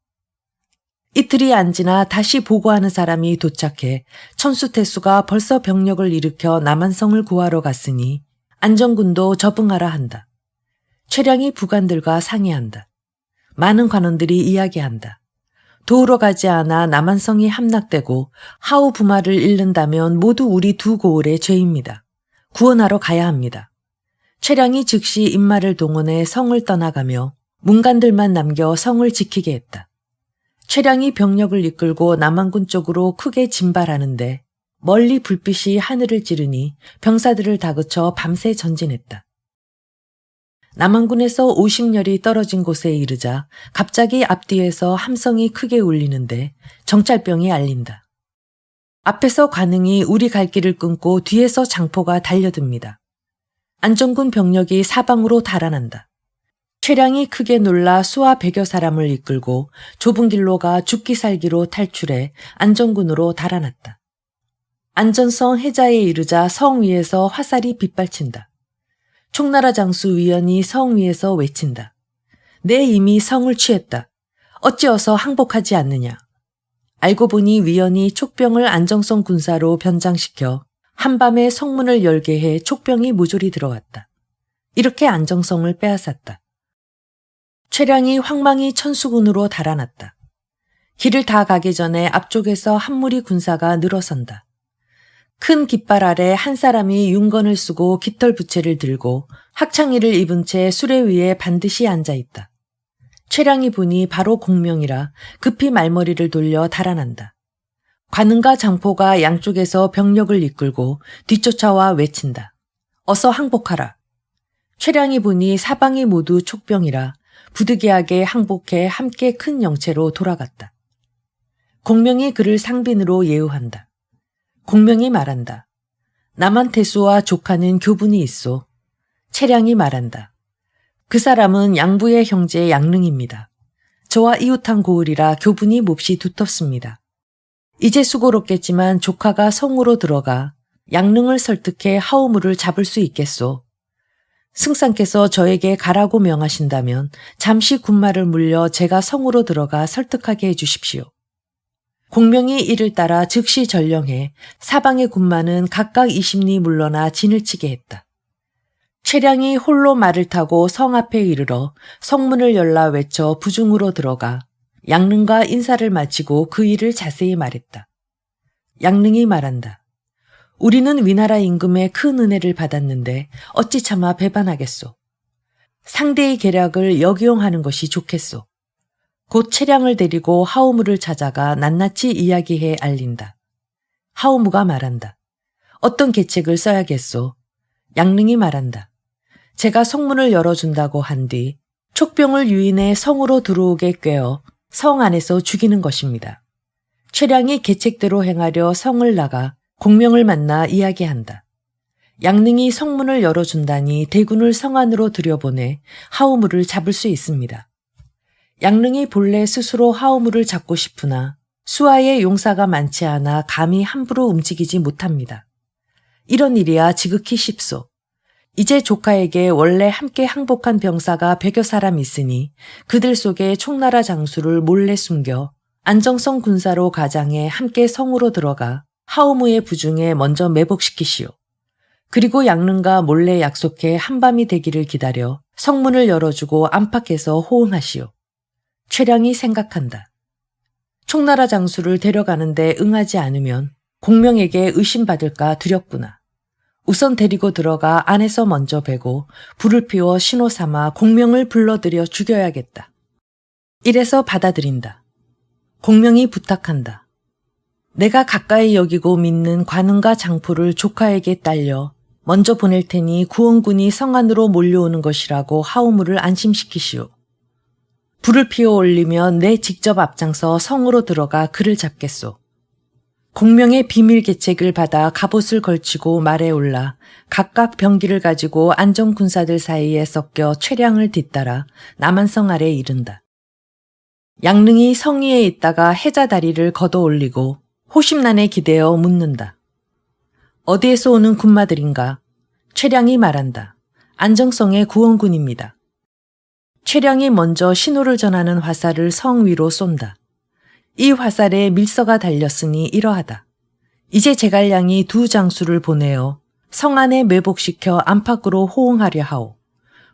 이틀이 안 지나 다시 보고하는 사람이 도착해 천수태수가 벌써 병력을 일으켜 남한성을 구하러 갔으니 안정군도 접응하라 한다. 최량이 부관들과 상의한다. 많은 관원들이 이야기한다. 도우러 가지 않아 남한성이 함락되고 하우 부마를 잃는다면 모두 우리 2 고을의 죄입니다. 구원하러 가야 합니다. 최량이 즉시 인마를 동원해 성을 떠나가며 문관들만 남겨 성을 지키게 했다. 최량이 병력을 이끌고 남한군 쪽으로 크게 진발하는데 멀리 불빛이 하늘을 찌르니 병사들을 다그쳐 밤새 전진했다. 남한군에서 50열이 떨어진 곳에 이르자 갑자기 앞뒤에서 함성이 크게 울리는데 정찰병이 알린다. 앞에서 관응이 우리 갈 길을 끊고 뒤에서 장포가 달려듭니다. 안정군 병력이 사방으로 달아난다. 최량이 크게 놀라 수하 100여 사람을 이끌고 좁은 길로 가 죽기 살기로 탈출해 안정군으로 달아났다. 안전성 해자에 이르자 성 위에서 화살이 빗발친다. 총나라 장수 위원이 성 위에서 외친다. 내 이미 성을 취했다. 어찌어서 항복하지 않느냐. 알고 보니 위원이 촉병을 안정성 군사로 변장시켜 한밤에 성문을 열게 해 촉병이 모조리 들어왔다. 이렇게 안정성을 빼앗았다. 최량이 황망히 천수군으로 달아났다. 길을 다 가기 전에 앞쪽에서 한 무리 군사가 늘어선다. 큰 깃발 아래 한 사람이 윤건을 쓰고 깃털 부채를 들고 학창의를 입은 채 수레 위에 반드시 앉아있다. 최량이 보니 바로 공명이라 급히 말머리를 돌려 달아난다. 관은과 장포가 양쪽에서 병력을 이끌고 뒤쫓아와 외친다. 어서 항복하라. 최량이 보니 사방이 모두 촉병이라 부득이하게 항복해 함께 큰 영체로 돌아갔다. 공명이 그를 상빈으로 예우한다. 공명이 말한다. 남한태수와 조카는 교분이 있소. 최량이 말한다. 그 사람은 양부의 형제 양릉입니다. 저와 이웃한 고을이라 교분이 몹시 두텁습니다. 이제 수고롭겠지만 조카가 성으로 들어가 양릉을 설득해 하오무를 잡을 수 있겠소. 승상께서 저에게 가라고 명하신다면 잠시 군마를 물려 제가 성으로 들어가 설득하게 해주십시오. 공명이 이를 따라 즉시 전령해 사방의 군마는 각각 20리 물러나 진을 치게 했다. 최량이 홀로 말을 타고 성 앞에 이르러 성문을 열라 외쳐 부중으로 들어가 양릉과 인사를 마치고 그 일을 자세히 말했다. 양릉이 말한다. 우리는 위나라 임금의 큰 은혜를 받았는데 어찌 차마 배반하겠소. 상대의 계략을 역이용하는 것이 좋겠소. 곧 최량을 데리고 하오무를 찾아가 낱낱이 이야기해 알린다. 하오무가 말한다. 어떤 계책을 써야겠소? 양릉이 말한다. 제가 성문을 열어준다고 한 뒤 촉병을 유인해 성으로 들어오게 꿰어 성 안에서 죽이는 것입니다. 최량이 계책대로 행하려 성을 나가 공명을 만나 이야기한다. 양릉이 성문을 열어준다니 대군을 성 안으로 들여보내 하오무를 잡을 수 있습니다. 양릉이 본래 스스로 하오무를 잡고 싶으나 수하의 용사가 많지 않아 감히 함부로 움직이지 못합니다. 이런 일이야 지극히 쉽소. 이제 조카에게 원래 함께 항복한 병사가 100여 사람 있으니 그들 속에 총나라 장수를 몰래 숨겨 안정성 군사로 가장해 함께 성으로 들어가 하오무의 부중에 먼저 매복시키시오. 그리고 양릉과 몰래 약속해 한밤이 되기를 기다려 성문을 열어주고 안팎에서 호응하시오. 최량이 생각한다. 총나라 장수를 데려가는데 응하지 않으면 공명에게 의심받을까 두렵구나. 우선 데리고 들어가 안에서 먼저 베고 불을 피워 신호 삼아 공명을 불러들여 죽여야겠다. 이래서 받아들인다. 공명이 부탁한다. 내가 가까이 여기고 믿는 관음과 장포를 조카에게 딸려 먼저 보낼 테니 구원군이 성 안으로 몰려오는 것이라고 하오무를 안심시키시오. 불을 피워 올리면 내 직접 앞장서 성으로 들어가 그를 잡겠소. 공명의 비밀 계책을 받아 갑옷을 걸치고 말에 올라 각각 병기를 가지고 안정군사들 사이에 섞여 최량을 뒤따라 남한성 아래 이른다. 양릉이 성 위에 있다가 해자 다리를 걷어 올리고 호심란에 기대어 묻는다. 어디에서 오는 군마들인가? 최량이 말한다. 안정성의 구원군입니다. 최량이 먼저 신호를 전하는 화살을 성 위로 쏜다. 이 화살에 밀서가 달렸으니 이러하다. 이제 제갈량이 두 장수를 보내어 성 안에 매복시켜 안팎으로 호응하려 하오.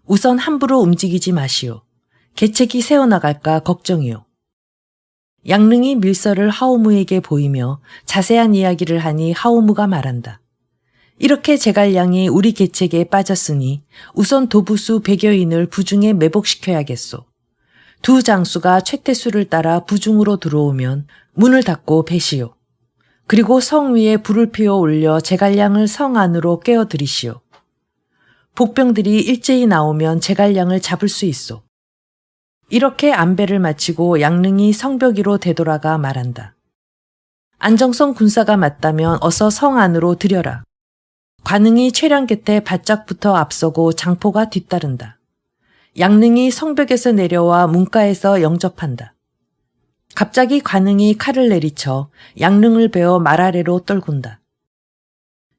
우선 함부로 움직이지 마시오. 계책이 새어나갈까 걱정이오. 양릉이 밀서를 하오무에게 보이며 자세한 이야기를 하니 하오무가 말한다. 이렇게 제갈량이 우리 계책에 빠졌으니 우선 도부수 100여인을 부중에 매복시켜야겠소. 두 장수가 최태수를 따라 부중으로 들어오면 문을 닫고 배시오. 그리고 성 위에 불을 피워 올려 제갈량을 성 안으로 깨어들이시오. 복병들이 일제히 나오면 제갈량을 잡을 수 있소. 이렇게 안배를 마치고 양릉이 성벽위로 되돌아가 말한다. 안정성 군사가 맞다면 어서 성 안으로 들여라. 관응이 최량 곁에 바짝붙어 앞서고 장포가 뒤따른다. 양릉이 성벽에서 내려와 문가에서 영접한다. 갑자기 관응이 칼을 내리쳐 양릉을 베어 말 아래로 떨군다.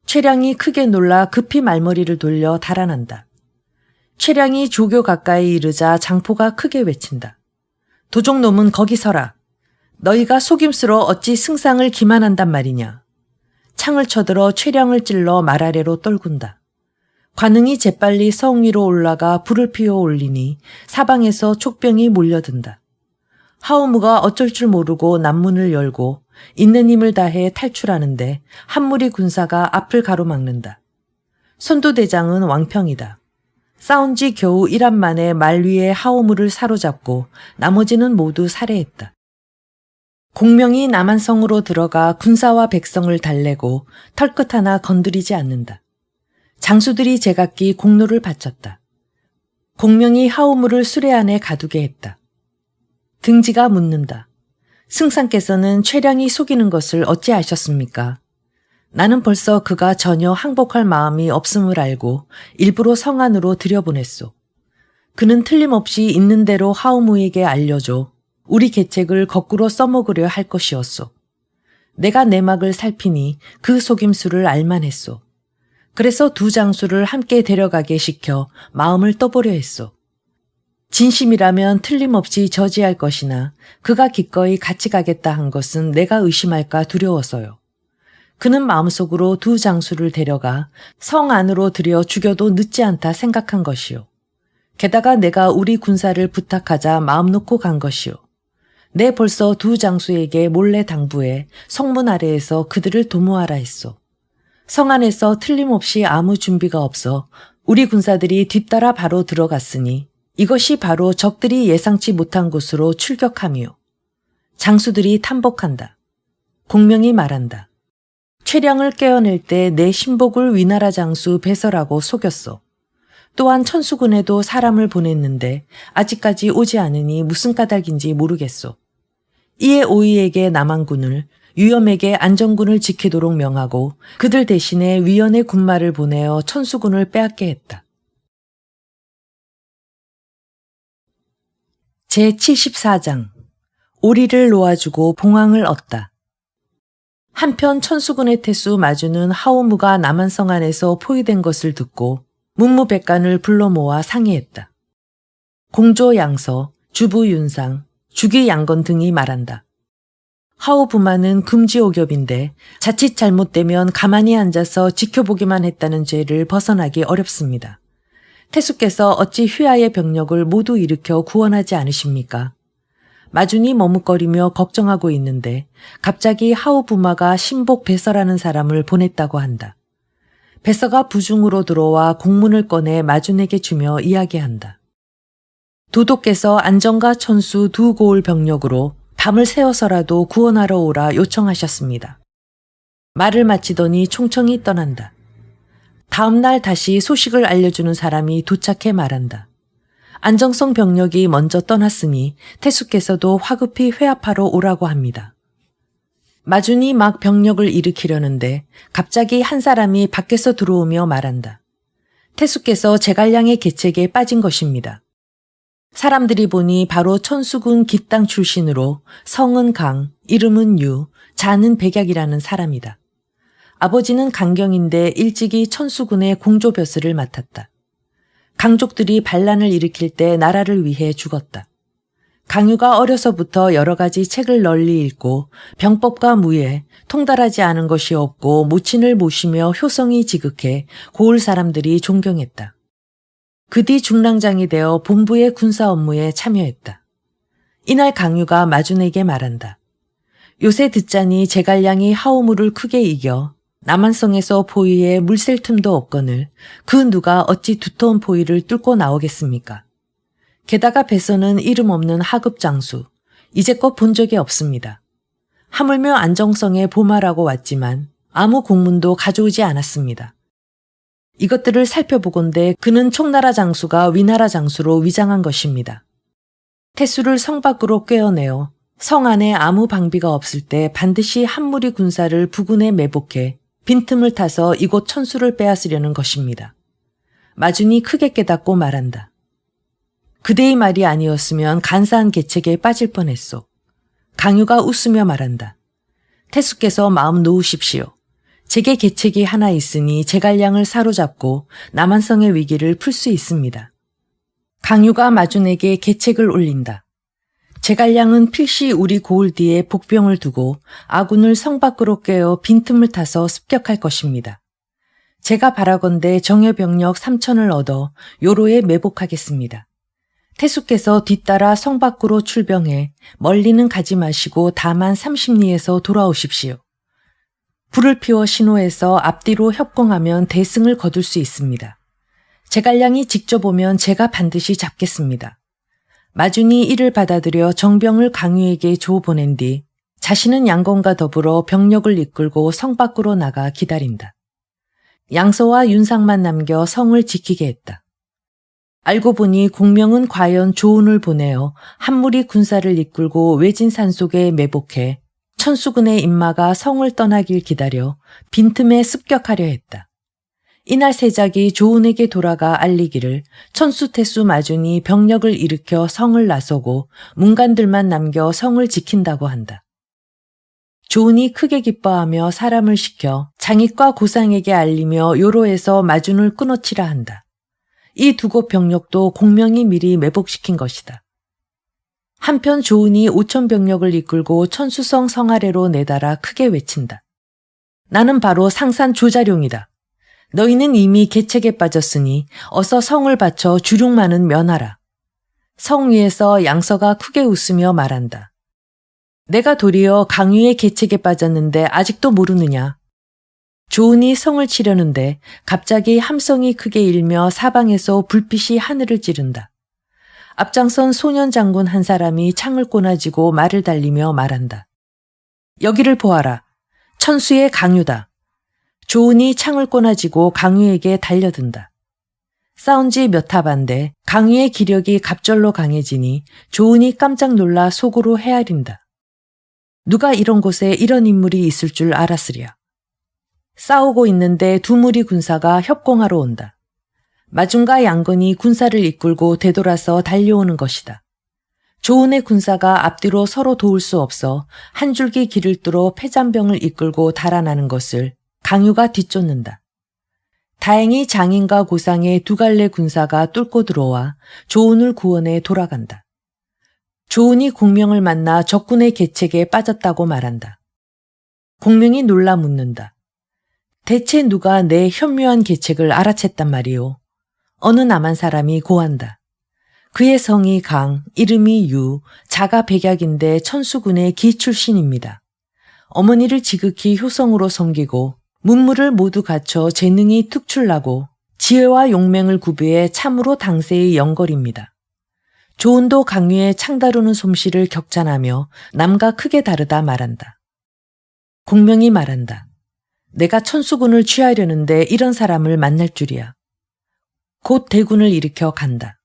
최량이 크게 놀라 급히 말머리를 돌려 달아난다. 최량이 조교 가까이 이르자 장포가 크게 외친다. 도적놈은 거기 서라. 너희가 속임수로 어찌 승상을 기만한단 말이냐. 창을 쳐들어 최량을 찔러 말 아래로 떨군다. 관응이 재빨리 성 위로 올라가 불을 피워 올리니 사방에서 촉병이 몰려든다. 하오무가 어쩔 줄 모르고 남문을 열고 있는 힘을 다해 탈출하는데 한 무리 군사가 앞을 가로막는다. 선두대장은 왕평이다. 싸운 지 겨우 1한 만에 말 위에 하오무를 사로잡고 나머지는 모두 살해했다. 공명이 남한성으로 들어가 군사와 백성을 달래고 털끝 하나 건드리지 않는다. 장수들이 제각기 공로를 바쳤다. 공명이 하오무를 수레 안에 가두게 했다. 등지가 묻는다. 승상께서는 최량이 속이는 것을 어찌 아셨습니까? 나는 벌써 그가 전혀 항복할 마음이 없음을 알고 일부러 성 안으로 들여보냈소. 그는 틀림없이 있는 대로 하오무에게 알려줘 우리 계책을 거꾸로 써먹으려 할 것이었소. 내가 내막을 살피니 그 속임수를 알만했소. 그래서 두 장수를 함께 데려가게 시켜 마음을 떠보려 했소. 진심이라면 틀림없이 저지할 것이나 그가 기꺼이 같이 가겠다 한 것은 내가 의심할까 두려워서요. 그는 마음속으로 두 장수를 데려가 성 안으로 들여 죽여도 늦지 않다 생각한 것이요. 게다가 내가 우리 군사를 부탁하자 마음 놓고 간 것이요. 내 벌써 두 장수에게 몰래 당부해 성문 아래에서 그들을 도모하라 했소. 성 안에서 틀림없이 아무 준비가 없어 우리 군사들이 뒤따라 바로 들어갔으니 이것이 바로 적들이 예상치 못한 곳으로 출격함이요. 장수들이 탐복한다. 공명이 말한다. 최량을 깨어낼 때 내 신복을 위나라 장수 배설하고 속였소. 또한 천수군에도 사람을 보냈는데 아직까지 오지 않으니 무슨 까닭인지 모르겠소. 이에 오이에게 남한군을, 유염에게 안정군을 지키도록 명하고 그들 대신에 위연의 군마를 보내어 천수군을 빼앗게 했다. 제74장 오리를 놓아주고 봉황을 얻다. 한편 천수군의 태수 마주는 하오무가 남한성 안에서 포위된 것을 듣고 문무백관을 불러 모아 상의했다. 공조 양서, 주부 윤상, 주기 양건 등이 말한다. 하오 부마는 금지오겹인데 자칫 잘못되면 가만히 앉아서 지켜보기만 했다는 죄를 벗어나기 어렵습니다. 태수께서 어찌 휘하의 병력을 모두 일으켜 구원하지 않으십니까? 마준이 머뭇거리며 걱정하고 있는데 갑자기 하오 부마가 신복 배서라는 사람을 보냈다고 한다. 배서가 부중으로 들어와 공문을 꺼내 마준에게 주며 이야기한다. 도독께서 안정과 천수 두 고을 병력으로 밤을 새어서라도 구원하러 오라 요청하셨습니다. 말을 마치더니 총청이 떠난다. 다음 날 다시 소식을 알려주는 사람이 도착해 말한다. 안정성 병력이 먼저 떠났으니 태수께서도 화급히 회합하러 오라고 합니다. 마준이 막 병력을 일으키려는데 갑자기 한 사람이 밖에서 들어오며 말한다. 태수께서 제갈량의 계책에 빠진 것입니다. 사람들이 보니 바로 천수군 기땅 출신으로 성은 강, 이름은 유, 자는 백약이라는 사람이다. 아버지는 강경인데 일찍이 천수군의 공조벼슬을 맡았다. 강족들이 반란을 일으킬 때 나라를 위해 죽었다. 강유가 어려서부터 여러 가지 책을 널리 읽고 병법과 무예, 통달하지 않은 것이 없고 모친을 모시며 효성이 지극해 고을 사람들이 존경했다. 그 뒤 중랑장이 되어 본부의 군사 업무에 참여했다. 이날 강유가 마준에게 말한다. 요새 듣자니 제갈량이 하오무를 크게 이겨 남한성에서 포위에 물 셀 틈도 없거늘 그 누가 어찌 두터운 포위를 뚫고 나오겠습니까? 게다가 배서는 이름 없는 하급 장수, 이제껏 본 적이 없습니다. 하물며 안정성에 보말하고 왔지만 아무 공문도 가져오지 않았습니다. 이것들을 살펴보건대 그는 총나라 장수가 위나라 장수로 위장한 것입니다. 태수를 성 밖으로 꿰어내어 성 안에 아무 방비가 없을 때 반드시 한 무리 군사를 부군에 매복해 빈틈을 타서 이곳 천수를 빼앗으려는 것입니다. 마준이 크게 깨닫고 말한다. 그대의 말이 아니었으면 간사한 계책에 빠질 뻔했소. 강유가 웃으며 말한다. 태수께서 마음 놓으십시오. 제게 계책이 하나 있으니 제갈량을 사로잡고 남한성의 위기를 풀 수 있습니다. 강유가 마준에게 계책을 올린다. 제갈량은 필시 우리 고을 뒤에 복병을 두고 아군을 성 밖으로 꿰어 빈틈을 타서 습격할 것입니다. 제가 바라건대 정예병력 3,000을 얻어 요로에 매복하겠습니다. 태수께서 뒤따라 성 밖으로 출병해 멀리는 가지 마시고 다만 30리에서 돌아오십시오. 불을 피워 신호해서 앞뒤로 협공하면 대승을 거둘 수 있습니다. 제갈량이 직접 오면 제가 반드시 잡겠습니다. 마준이 이를 받아들여 정병을 강유에게 줘 보낸 뒤 자신은 양건과 더불어 병력을 이끌고 성 밖으로 나가 기다린다. 양서와 윤상만 남겨 성을 지키게 했다. 알고 보니 공명은 과연 조운을 보내어 한 무리 군사를 이끌고 외진 산속에 매복해 천수군의 인마가 성을 떠나길 기다려 빈틈에 습격하려 했다. 이날 세작이 조운에게 돌아가 알리기를 천수태수 마준이 병력을 일으켜 성을 나서고 문관들만 남겨 성을 지킨다고 한다. 조운이 크게 기뻐하며 사람을 시켜 장익과 고상에게 알리며 요로에서 마준을 끊어치라 한다. 이 두 곳 병력도 공명이 미리 매복시킨 것이다. 한편 조운이 5,000병력을 이끌고 천수성 성 아래로 내달아 크게 외친다. 나는 바로 상산 조자룡이다. 너희는 이미 계책에 빠졌으니 어서 성을 바쳐 주륙만은 면하라. 성 위에서 양서가 크게 웃으며 말한다. 내가 도리어 강유의 계책에 빠졌는데 아직도 모르느냐. 조은이 성을 치려는데 갑자기 함성이 크게 일며 사방에서 불빛이 하늘을 찌른다. 앞장선 소년 장군 한 사람이 창을 꼬나지고 말을 달리며 말한다. 여기를 보아라. 천수의 강유다. 조은이 창을 꼬나지고 강유에게 달려든다. 싸운 지 몇 합 안 돼 강유의 기력이 갑절로 강해지니 조은이 깜짝 놀라 속으로 헤아린다. 누가 이런 곳에 이런 인물이 있을 줄 알았으랴. 싸우고 있는데 두 무리 군사가 협공하러 온다. 마중과 양건이 군사를 이끌고 되돌아서 달려오는 것이다. 조은의 군사가 앞뒤로 서로 도울 수 없어 한 줄기 길을 뚫어 패잔병을 이끌고 달아나는 것을 강유가 뒤쫓는다. 다행히 장인과 고상의 두 갈래 군사가 뚫고 들어와 조은을 구원해 돌아간다. 조은이 공명을 만나 적군의 계책에 빠졌다고 말한다. 공명이 놀라 묻는다. 대체 누가 내 현묘한 계책을 알아챘단 말이오? 어느 남한 사람이 고한다. 그의 성이 강, 이름이 유, 자가 백약인데 천수군의 기 출신입니다. 어머니를 지극히 효성으로 섬기고 문무를 모두 갖춰 재능이 특출나고 지혜와 용맹을 구비해 참으로 당세의 영걸입니다. 조은도 강유의 창다루는 솜씨를 격찬하며 남과 크게 다르다 말한다. 공명이 말한다. 내가 천수군을 취하려는데 이런 사람을 만날 줄이야. 곧 대군을 일으켜 간다.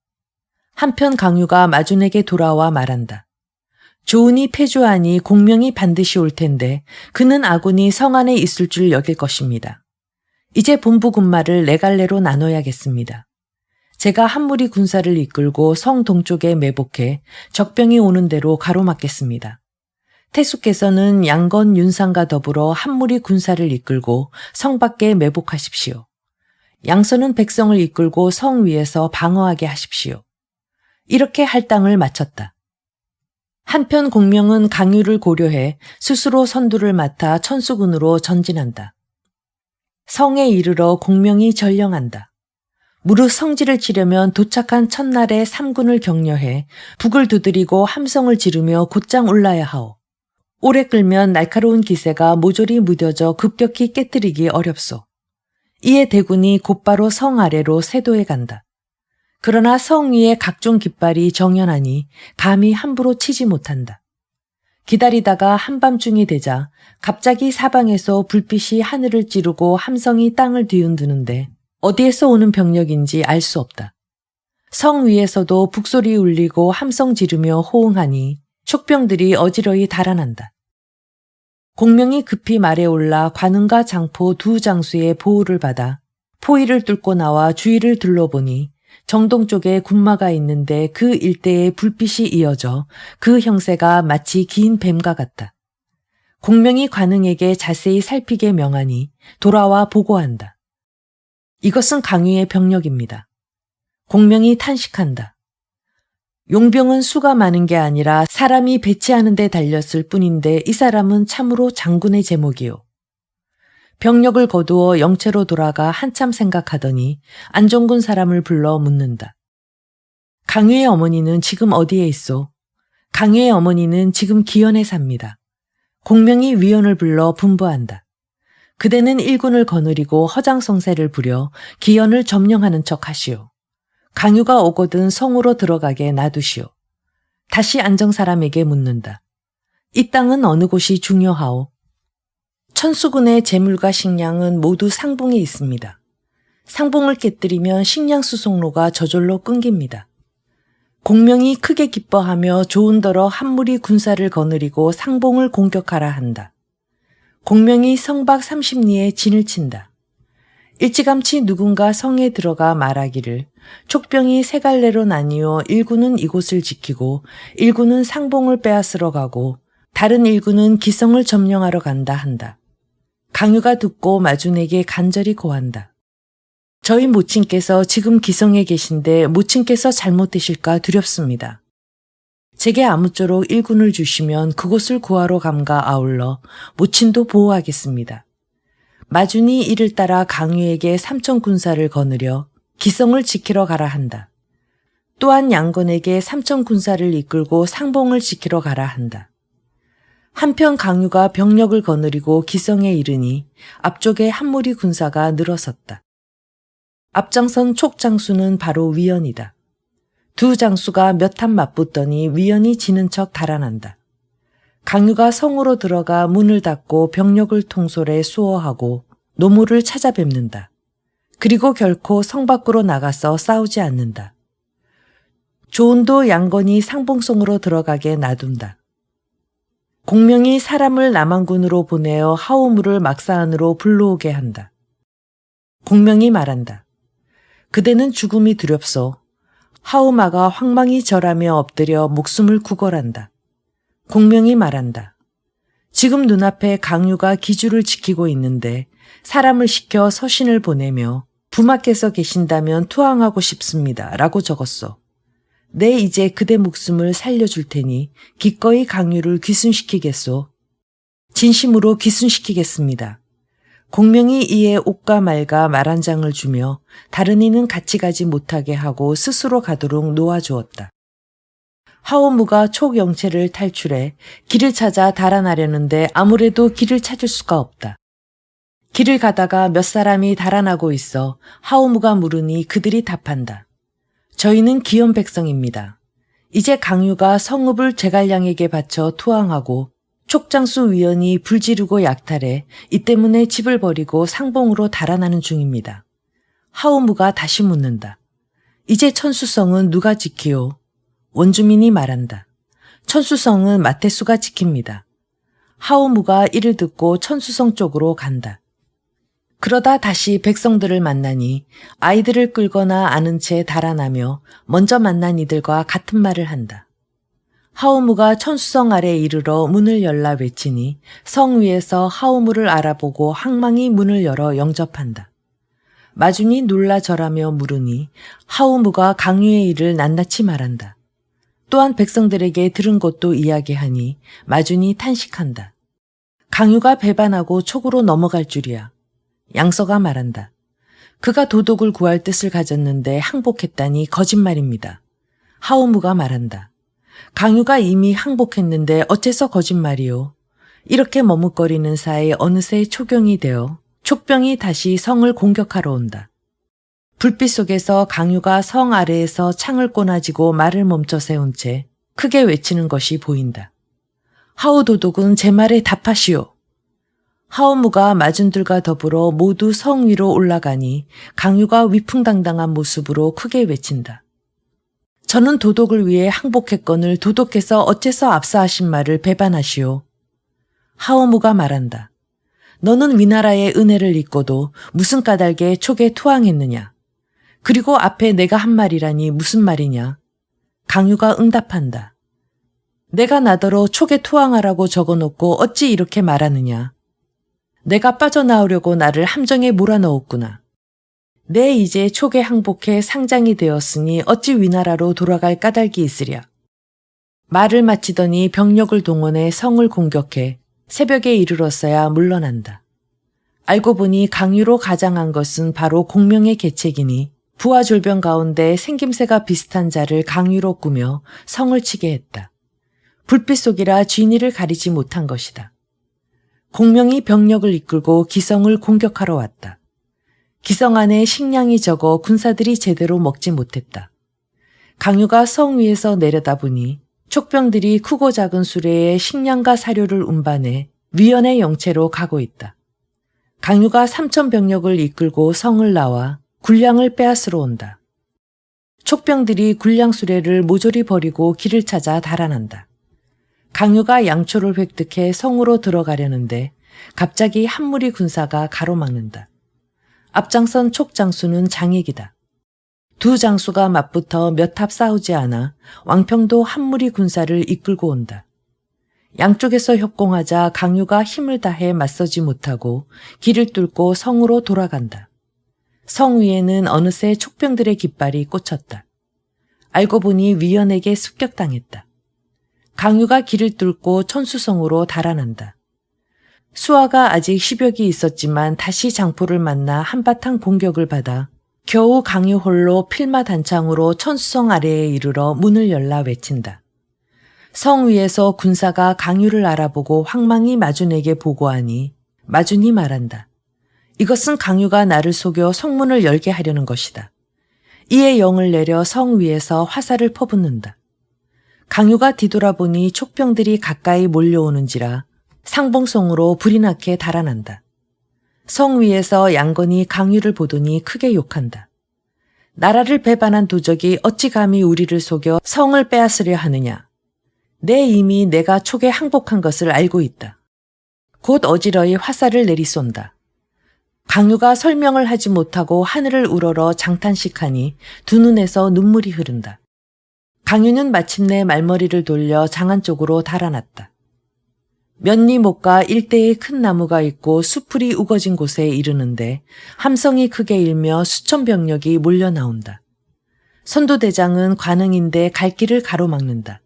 한편 강유가 마준에게 돌아와 말한다. 조은이 패주하니 공명이 반드시 올 텐데 그는 아군이 성 안에 있을 줄 여길 것입니다. 이제 본부 군마를 네 갈래로 나눠야겠습니다. 제가 한 무리 군사를 이끌고 성 동쪽에 매복해 적병이 오는 대로 가로막겠습니다. 태수께서는 양건 윤상과 더불어 한 무리 군사를 이끌고 성 밖에 매복하십시오. 양서는 백성을 이끌고 성 위에서 방어하게 하십시오. 이렇게 할당을 마쳤다. 한편 공명은 강유를 고려해 스스로 선두를 맡아 천수군으로 전진한다. 성에 이르러 공명이 전령한다. 무릇 성지를 치려면 도착한 첫날에 삼군을 격려해 북을 두드리고 함성을 지르며 곧장 올라야 하오. 오래 끌면 날카로운 기세가 모조리 무뎌져 급격히 깨뜨리기 어렵소. 이에 대군이 곧바로 성 아래로 세도해 간다. 그러나 성 위에 각종 깃발이 정연하니 감히 함부로 치지 못한다. 기다리다가 한밤중이 되자 갑자기 사방에서 불빛이 하늘을 찌르고 함성이 땅을 뒤흔드는데 어디에서 오는 병력인지 알 수 없다. 성 위에서도 북소리 울리고 함성 지르며 호응하니 촉병들이 어지러이 달아난다. 공명이 급히 말에 올라 관은과 장포 두 장수의 보호를 받아 포위를 뚫고 나와 주위를 둘러보니 정동 쪽에 군마가 있는데 그 일대에 불빛이 이어져 그 형세가 마치 긴 뱀과 같다. 공명이 관응에게 자세히 살피게 명하니 돌아와 보고한다. 이것은 강유의 병력입니다. 공명이 탄식한다. 용병은 수가 많은 게 아니라 사람이 배치하는 데 달렸을 뿐인데 이 사람은 참으로 장군의 제목이요. 병력을 거두어 영체로 돌아가 한참 생각하더니 안종군 사람을 불러 묻는다. 강유의 어머니는 지금 어디에 있소? 강유의 어머니는 지금 기연에 삽니다. 공명이 위원을 불러 분부한다. 그대는 일군을 거느리고 허장성세를 부려 기연을 점령하는 척 하시오. 강유가 오거든 성으로 들어가게 놔두시오. 다시 안정 사람에게 묻는다. 이 땅은 어느 곳이 중요하오? 천수군의 재물과 식량은 모두 상봉에 있습니다. 상봉을 깨뜨리면 식량 수송로가 저절로 끊깁니다. 공명이 크게 기뻐하며 좋은더러 한 무리 군사를 거느리고 상봉을 공격하라 한다. 공명이 성 밖 30리에 진을 친다. 일찌감치 누군가 성에 들어가 말하기를 촉병이 세 갈래로 나뉘어 일군은 이곳을 지키고 일군은 상봉을 빼앗으러 가고 다른 일군은 기성을 점령하러 간다 한다. 강유가 듣고 마준에게 간절히 고한다. 저희 모친께서 지금 기성에 계신데 모친께서 잘못되실까 두렵습니다. 제게 아무쪼록 일군을 주시면 그곳을 구하러 감과 아울러 모친도 보호하겠습니다. 마준이 이를 따라 강유에게 삼천 군사를 거느려 기성을 지키러 가라 한다. 또한 양건에게 삼천 군사를 이끌고 상봉을 지키러 가라 한다. 한편 강유가 병력을 거느리고 기성에 이르니 앞쪽에 한 무리 군사가 늘어섰다. 앞장선 촉장수는 바로 위연이다. 두 장수가 몇 탑 맞붙더니 위연이 지는 척 달아난다. 강유가 성으로 들어가 문을 닫고 병력을 통솔해 수호하고 노무를 찾아뵙는다. 그리고 결코 성 밖으로 나가서 싸우지 않는다. 조은도 양건이 상봉성으로 들어가게 놔둔다. 공명이 사람을 남한군으로 보내어 하오무를 막사 안으로 불러오게 한다. 공명이 말한다. 그대는 죽음이 두렵소. 하오마가 황망히 절하며 엎드려 목숨을 구걸한다. 공명이 말한다. 지금 눈앞에 강유가 기주를 지키고 있는데 사람을 시켜 서신을 보내며 부마께서 계신다면 투항하고 싶습니다. 라고 적었소. 내 이제 그대 목숨을 살려줄 테니 기꺼이 강유를 귀순시키겠소. 진심으로 귀순시키겠습니다. 공명이 이에 옷과 말과 말 한 장을 주며 다른 이는 같이 가지 못하게 하고 스스로 가도록 놓아주었다. 하오무가 촉영체를 탈출해 길을 찾아 달아나려는데 아무래도 길을 찾을 수가 없다. 길을 가다가 몇 사람이 달아나고 있어 하오무가 물으니 그들이 답한다. 저희는 기현 백성입니다. 이제 강유가 성읍을 제갈량에게 바쳐 투항하고 촉장수 위원이 불지르고 약탈해 이 때문에 집을 버리고 상봉으로 달아나는 중입니다. 하오무가 다시 묻는다. 이제 천수성은 누가 지키오? 원주민이 말한다. 천수성은 마태수가 지킵니다. 하오무가 이를 듣고 천수성 쪽으로 간다. 그러다 다시 백성들을 만나니 아이들을 끌거나 아는 채 달아나며 먼저 만난 이들과 같은 말을 한다. 하오무가 천수성 아래 이르러 문을 열라 외치니 성 위에서 하오무를 알아보고 항망이 문을 열어 영접한다. 마준이 놀라 절하며 물으니 하오무가 강유의 일을 낱낱이 말한다. 또한 백성들에게 들은 것도 이야기하니 마준이 탄식한다. 강유가 배반하고 촉으로 넘어갈 줄이야. 양서가 말한다. 그가 도독을 구할 뜻을 가졌는데 항복했다니 거짓말입니다. 하오무가 말한다. 강유가 이미 항복했는데 어째서 거짓말이오? 이렇게 머뭇거리는 사이 어느새 초경이 되어 촉병이 다시 성을 공격하러 온다. 불빛 속에서 강유가 성 아래에서 창을 꼬나지고 말을 멈춰 세운 채 크게 외치는 것이 보인다. 하오도독은 제 말에 답하시오. 하오무가 마준들과 더불어 모두 성 위로 올라가니 강유가 위풍당당한 모습으로 크게 외친다. 저는 도독을 위해 항복했거늘 도독께서 어째서 압사하신 말을 배반하시오. 하오무가 말한다. 너는 위나라의 은혜를 잊고도 무슨 까닭에 촉에 투항했느냐. 그리고 앞에 내가 한 말이라니 무슨 말이냐. 강유가 응답한다. 내가 나더러 촉에 투항하라고 적어놓고 어찌 이렇게 말하느냐. 내가 빠져나오려고 나를 함정에 몰아넣었구나. 내 이제 촉에 항복해 상장이 되었으니 어찌 위나라로 돌아갈 까닭이 있으랴. 말을 마치더니 병력을 동원해 성을 공격해 새벽에 이르렀어야 물러난다. 알고 보니 강유로 가장한 것은 바로 공명의 계책이니 부하졸병 가운데 생김새가 비슷한 자를 강유로 꾸며 성을 치게 했다. 불빛 속이라 쥐니를 가리지 못한 것이다. 공명이 병력을 이끌고 기성을 공격하러 왔다. 기성 안에 식량이 적어 군사들이 제대로 먹지 못했다. 강유가 성 위에서 내려다보니 촉병들이 크고 작은 수레에 식량과 사료를 운반해 위연의 영체로 가고 있다. 강유가 3천 병력을 이끌고 성을 나와 군량을 빼앗으러 온다. 촉병들이 군량 수레를 모조리 버리고 길을 찾아 달아난다. 강유가 양초를 획득해 성으로 들어가려는데 갑자기 한 무리 군사가 가로막는다. 앞장선 촉장수는 장익이다. 두 장수가 맞붙어 몇 합 싸우지 않아 왕평도 한 무리 군사를 이끌고 온다. 양쪽에서 협공하자 강유가 힘을 다해 맞서지 못하고 길을 뚫고 성으로 돌아간다. 성 위에는 어느새 촉병들의 깃발이 꽂혔다. 알고 보니 위연에게 습격당했다. 강유가 길을 뚫고 천수성으로 달아난다. 수아가 아직 10여기 있었지만 다시 장포를 만나 한바탕 공격을 받아 겨우 강유홀로 필마단창으로 천수성 아래에 이르러 문을 열라 외친다. 성 위에서 군사가 강유를 알아보고 황망히 마준에게 보고하니 마준이 말한다. 이것은 강유가 나를 속여 성문을 열게 하려는 것이다. 이에 영을 내려 성 위에서 화살을 퍼붓는다. 강유가 뒤돌아보니 촉병들이 가까이 몰려오는지라 상봉성으로 불이 나게 달아난다. 성 위에서 양건이 강유를 보더니 크게 욕한다. 나라를 배반한 도적이 어찌 감히 우리를 속여 성을 빼앗으려 하느냐. 이미 내가 촉에 항복한 것을 알고 있다. 곧 어지러이 화살을 내리쏜다. 강유가 설명을 하지 못하고 하늘을 우러러 장탄식하니 두 눈에서 눈물이 흐른다. 강유는 마침내 말머리를 돌려 장안 쪽으로 달아났다. 몇 리 못 가 일대에 큰 나무가 있고 수풀이 우거진 곳에 이르는데 함성이 크게 일며 수천 병력이 몰려 나온다. 선도대장은 관응인데 갈 길을 가로막는다.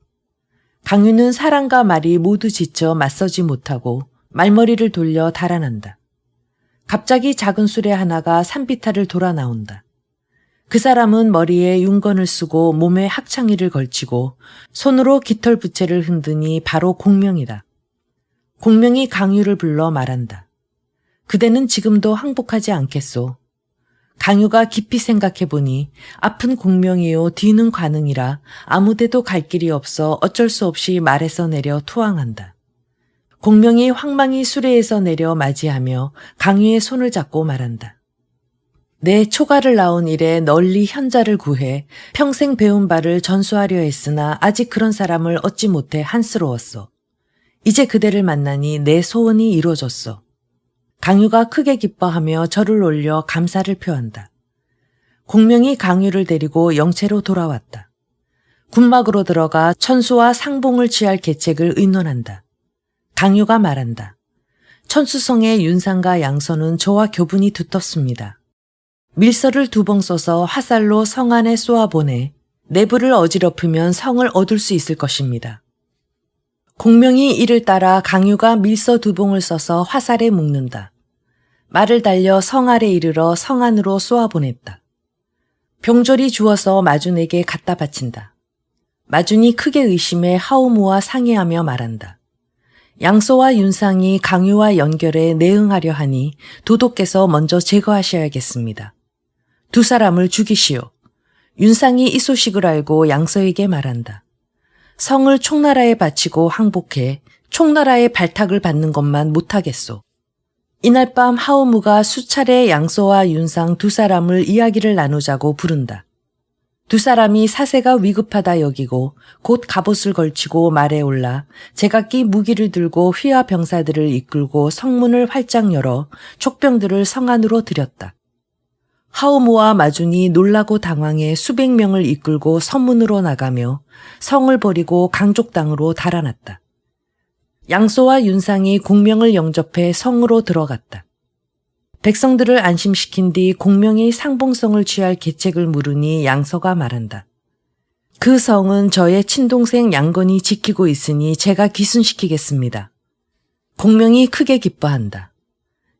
강유는 사람과 말이 모두 지쳐 맞서지 못하고 말머리를 돌려 달아난다. 갑자기 작은 수레 하나가 산비탈을 돌아 나온다. 그 사람은 머리에 윤건을 쓰고 몸에 학창이를 걸치고 손으로 깃털 부채를 흔드니 바로 공명이다. 공명이 강유를 불러 말한다. 그대는 지금도 항복하지 않겠소. 강유가 깊이 생각해보니 앞은 공명이요 뒤는 관응이라 아무데도 갈 길이 없어 어쩔 수 없이 말에서 내려 투항한다. 공명이 황망히 수레에서 내려 맞이하며 강유의 손을 잡고 말한다. 내 초가를 나온 이래 널리 현자를 구해 평생 배운 바를 전수하려 했으나 아직 그런 사람을 얻지 못해 한스러웠소. 이제 그대를 만나니 내 소원이 이루어졌소. 강유가 크게 기뻐하며 절을 올려 감사를 표한다. 공명이 강유를 데리고 영체로 돌아왔다. 군막으로 들어가 천수와 상봉을 취할 계책을 의논한다. 강유가 말한다. 천수성의 윤상과 양서는 저와 교분이 두텁습니다. 밀서를 2번 써서 화살로 성 안에 쏘아보내 내부를 어지럽히면 성을 얻을 수 있을 것입니다. 공명이 이를 따라 강유가 밀서 2봉을 써서 화살에 묶는다. 말을 달려 성 아래 이르러 성 안으로 쏘아보냈다. 병졸이 주어서 마준에게 갖다 바친다. 마준이 크게 의심해 하우무와 상의하며 말한다. 양소와 윤상이 강유와 연결해 내응하려 하니 도독께서 먼저 제거하셔야겠습니다. 2 사람을 죽이시오. 윤상이 이 소식을 알고 양서에게 말한다. 성을 총나라에 바치고 항복해 총나라의 발탁을 받는 것만 못하겠소. 이날 밤 하우무가 수차례 양소와 윤상 2 사람을 이야기를 나누자고 부른다. 2 사람이 사세가 위급하다 여기고 곧 갑옷을 걸치고 말에 올라 제각기 무기를 들고 휘하 병사들을 이끌고 성문을 활짝 열어 촉병들을 성 안으로 들였다. 하우무와 마준이 놀라고 당황해 수백 명을 이끌고 성문으로 나가며 성을 버리고 강족당으로 달아났다. 양소와 윤상이 공명을 영접해 성으로 들어갔다. 백성들을 안심시킨 뒤 공명이 상봉성을 취할 계책을 물으니 양서가 말한다. 그 성은 저의 친동생 양건이 지키고 있으니 제가 기순시키겠습니다. 공명이 크게 기뻐한다.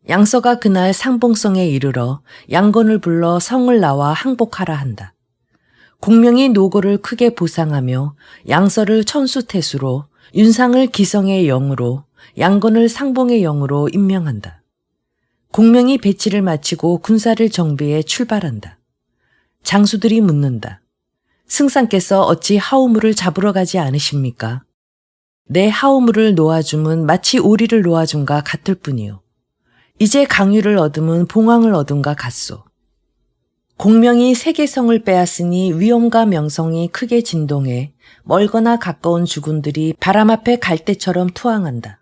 양서가 그날 상봉성에 이르러 양건을 불러 성을 나와 항복하라 한다. 공명이 노고를 크게 보상하며 양서를 천수태수로, 윤상을 기성의 영으로, 양건을 상봉의 영으로 임명한다. 공명이 배치를 마치고 군사를 정비해 출발한다. 장수들이 묻는다. 승상께서 어찌 하우무를 잡으러 가지 않으십니까? 내 하우무를 놓아줌은 마치 오리를 놓아줌과 같을 뿐이요. 이제 강유를 얻음은 봉황을 얻음과 같소. 공명이 세계성을 빼앗으니 위엄과 명성이 크게 진동해 멀거나 가까운 주군들이 바람 앞에 갈대처럼 투항한다.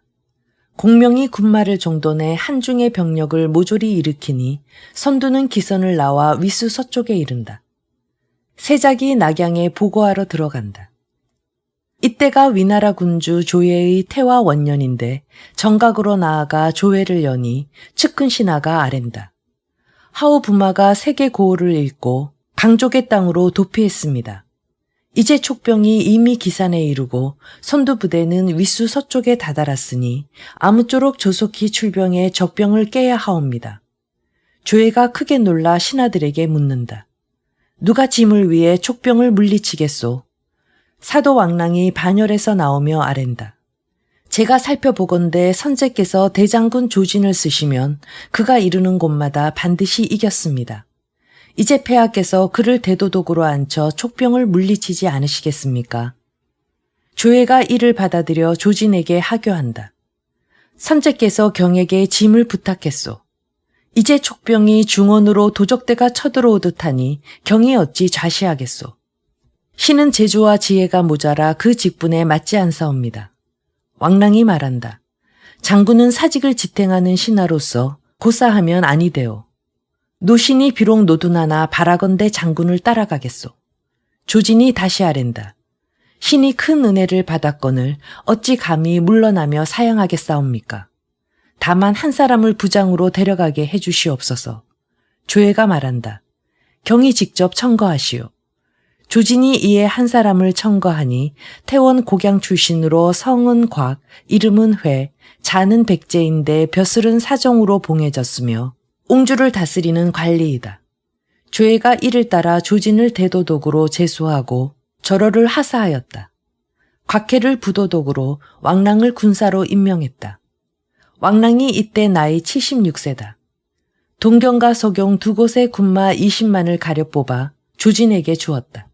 공명이 군마를 정돈해 한중의 병력을 모조리 일으키니 선두는 기선을 나와 위수 서쪽에 이른다. 세작이 낙양에 보고하러 들어간다. 이때가 위나라 군주 조예의 태화 원년인데 정각으로 나아가 조회를 여니 측근 신하가 아랜다. 하우 부마가 세계 고호를 읽고 강족의 땅으로 도피했습니다. 이제 촉병이 이미 기산에 이르고 선두부대는 윗수 서쪽에 다다랐으니 아무쪼록 조속히 출병해 적병을 깨야 하옵니다. 조회가 크게 놀라 신하들에게 묻는다. 누가 짐을 위해 촉병을 물리치겠소? 사도 왕랑이 반열에서 나오며 아랜다. 제가 살펴보건대 선제께서 대장군 조진을 쓰시면 그가 이르는 곳마다 반드시 이겼습니다. 이제 폐하께서 그를 대도독으로 앉혀 촉병을 물리치지 않으시겠습니까? 조회가 이를 받아들여 조진에게 하교한다. 선제께서 경에게 짐을 부탁했소. 이제 촉병이 중원으로 도적대가 쳐들어오듯 하니 경이 어찌 좌시하겠소. 신은 재주와 지혜가 모자라 그 직분에 맞지 않사옵니다. 왕랑이 말한다. 장군은 사직을 지탱하는 신하로서 고사하면 아니되오. 노신이 비록 노둔하나 바라건대 장군을 따라가겠소. 조진이 다시 아랜다. 신이 큰 은혜를 받았거늘 어찌 감히 물러나며 사양하겠사옵니까? 다만 한 사람을 부장으로 데려가게 해주시옵소서. 조회가 말한다. 경이 직접 청거하시오. 조진이 이에 한 사람을 청거하니 태원 곡양 출신으로 성은 곽, 이름은 회, 자는 백제인데 벼슬은 사정으로 봉해졌으며 옹주를 다스리는 관리이다. 조회가 이를 따라 조진을 대도독으로 제수하고 절호를 하사하였다. 곽해를 부도독으로 왕랑을 군사로 임명했다. 왕랑이 이때 나이 76세다. 동경과 서경 두 곳의 군마 20만을 가려 뽑아 조진에게 주었다.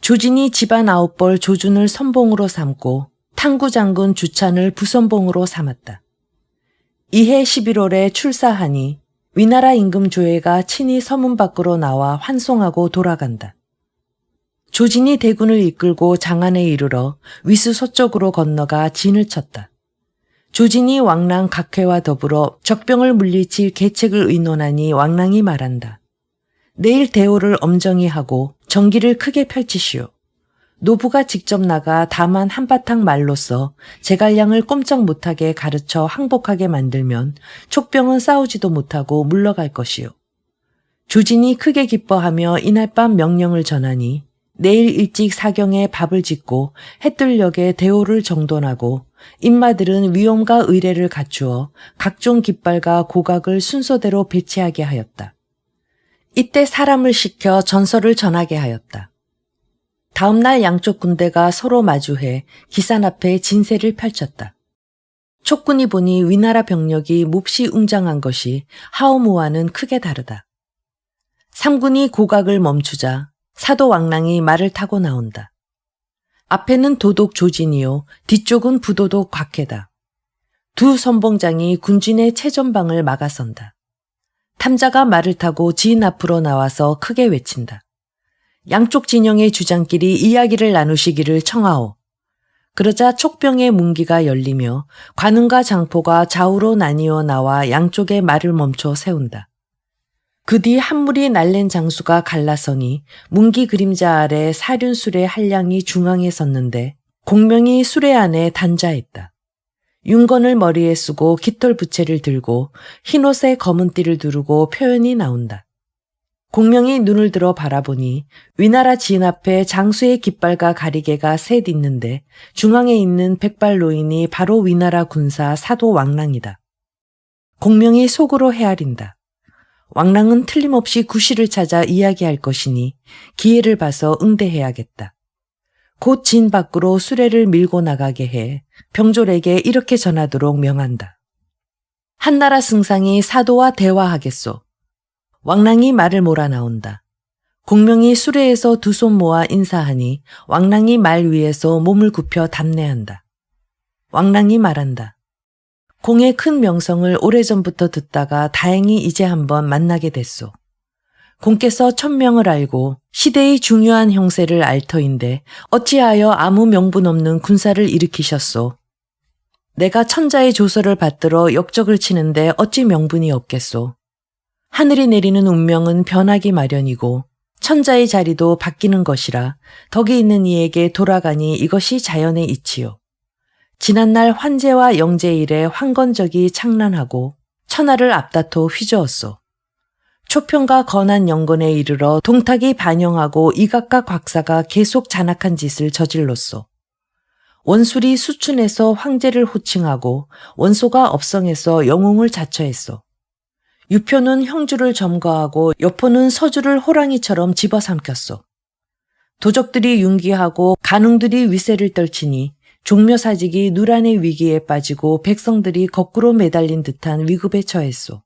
조진이 집안 9벌 조준을 선봉으로 삼고 탕구장군 주찬을 부선봉으로 삼았다. 이해 11월에 출사하니 위나라 임금 조회가 친히 서문 밖으로 나와 환송하고 돌아간다. 조진이 대군을 이끌고 장안에 이르러 위수 서쪽으로 건너가 진을 쳤다. 조진이 왕랑 각회와 더불어 적병을 물리칠 계책을 의논하니 왕랑이 말한다. 내일 대오를 엄정히 하고 정기를 크게 펼치시오. 노부가 직접 나가 다만 한바탕 말로써 제갈량을 꼼짝 못하게 가르쳐 항복하게 만들면 촉병은 싸우지도 못하고 물러갈 것이오. 조진이 크게 기뻐하며 이날 밤 명령을 전하니 내일 일찍 사경에 밥을 짓고 해뜰녘에 대오를 정돈하고 인마들은 위엄과 의례를 갖추어 각종 깃발과 고각을 순서대로 배치하게 하였다. 이때 사람을 시켜 전설을 전하게 하였다. 다음 날 양쪽 군대가 서로 마주해 기산 앞에 진세를 펼쳤다. 촉군이 보니 위나라 병력이 몹시 웅장한 것이 하오무와는 크게 다르다. 삼군이 고각을 멈추자 사도 왕랑이 말을 타고 나온다. 앞에는 도독 조진이요 뒤쪽은 부도독 곽해다. 두 선봉장이 군진의 최전방을 막아선다. 탐자가 말을 타고 진 앞으로 나와서 크게 외친다. 양쪽 진영의 주장끼리 이야기를 나누시기를 청하오. 그러자 촉병의 문기가 열리며 관운과 장포가 좌우로 나뉘어 나와 양쪽의 말을 멈춰 세운다. 그 뒤 한 무리 날랜 장수가 갈라서니 문기 그림자 아래 사륜술의 한량이 중앙에 섰는데 공명이 수레 안에 단자했다. 윤건을 머리에 쓰고 깃털 부채를 들고 흰옷에 검은 띠를 두르고 표현이 나온다. 공명이 눈을 들어 바라보니 위나라 진 앞에 장수의 깃발과 가리개가 셋 있는데 중앙에 있는 백발 노인이 바로 위나라 군사 사도 왕랑이다. 공명이 속으로 헤아린다. 왕랑은 틀림없이 구실을 찾아 이야기할 것이니 기회를 봐서 응대해야겠다. 곧 진 밖으로 수레를 밀고 나가게 해 병졸에게 이렇게 전하도록 명한다. 한나라 승상이 사도와 대화하겠소. 왕랑이 말을 몰아나온다. 공명이 수레에서 두 손 모아 인사하니 왕랑이 말 위에서 몸을 굽혀 답례한다. 왕랑이 말한다. 공의 큰 명성을 오래전부터 듣다가 다행히 이제 한번 만나게 됐소. 공께서 천명을 알고 시대의 중요한 형세를 알 터인데 어찌하여 아무 명분 없는 군사를 일으키셨소. 내가 천자의 조서를 받들어 역적을 치는데 어찌 명분이 없겠소. 하늘이 내리는 운명은 변하기 마련이고 천자의 자리도 바뀌는 것이라 덕이 있는 이에게 돌아가니 이것이 자연의 이치요. 지난날 환제와 영제 일에 황건적이 창란하고 천하를 앞다퉈 휘저었소. 초평과 건한 영건에 이르러 동탁이 반영하고 이각과 곽사가 계속 잔악한 짓을 저질렀소. 원술이 수춘에서 황제를 호칭하고 원소가 업성에서 영웅을 자처했소. 유표는 형주를 점거하고 여포는 서주를 호랑이처럼 집어삼켰소. 도적들이 융기하고 간웅들이 위세를 떨치니 종묘사직이 누란의 위기에 빠지고 백성들이 거꾸로 매달린 듯한 위급에 처했소.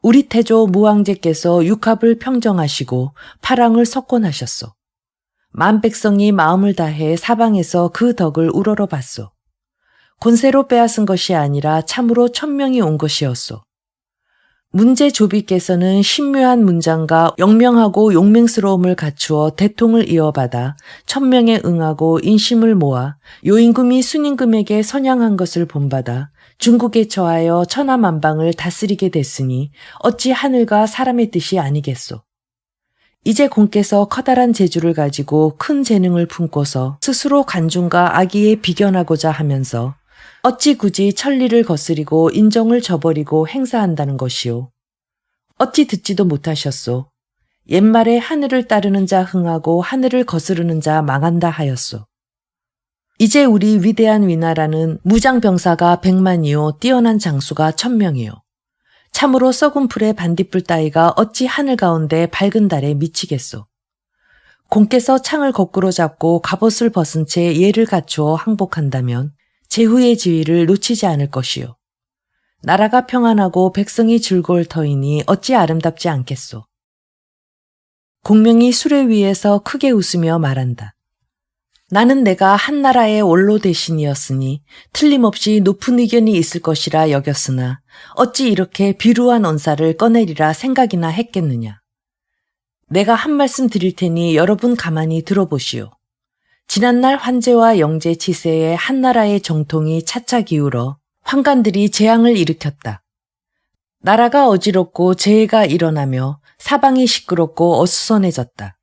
우리 태조 무왕제께서 육합을 평정하시고 파랑을 석권하셨소. 만백성이 마음을 다해 사방에서 그 덕을 우러러봤소. 권세로 빼앗은 것이 아니라 참으로 천명이 온 것이었소. 문제 조비께서는 신묘한 문장과 영명하고 용맹스러움을 갖추어 대통을 이어받아 천명에 응하고 인심을 모아 요임금이 순임금에게 선양한 것을 본받아 중국에 처하여 천하만방을 다스리게 됐으니 어찌 하늘과 사람의 뜻이 아니겠소. 이제 공께서 커다란 재주를 가지고 큰 재능을 품고서 스스로 간중과 악의에 비견하고자 하면서 어찌 굳이 천리를 거스리고 인정을 저버리고 행사한다는 것이오. 어찌 듣지도 못하셨소. 옛말에 하늘을 따르는 자 흥하고 하늘을 거스르는 자 망한다 하였소. 이제 우리 위대한 위나라는 무장병사가 100만이요 뛰어난 장수가 1000명이요. 참으로 썩은 풀의 반딧불 따위가 어찌 하늘 가운데 밝은 달에 미치겠소. 공께서 창을 거꾸로 잡고 갑옷을 벗은 채 예를 갖추어 항복한다면 제후의 지위를 놓치지 않을 것이요. 나라가 평안하고 백성이 즐거울 터이니 어찌 아름답지 않겠소. 공명이 수레 위에서 크게 웃으며 말한다. 나는 내가 한나라의 원로 대신이었으니 틀림없이 높은 의견이 있을 것이라 여겼으나 어찌 이렇게 비루한 언사를 꺼내리라 생각이나 했겠느냐. 내가 한 말씀 드릴 테니 여러분 가만히 들어보시오. 지난날 환제와 영제 치세에 한나라의 정통이 차차 기울어 환관들이 재앙을 일으켰다. 나라가 어지럽고 재해가 일어나며 사방이 시끄럽고 어수선해졌다.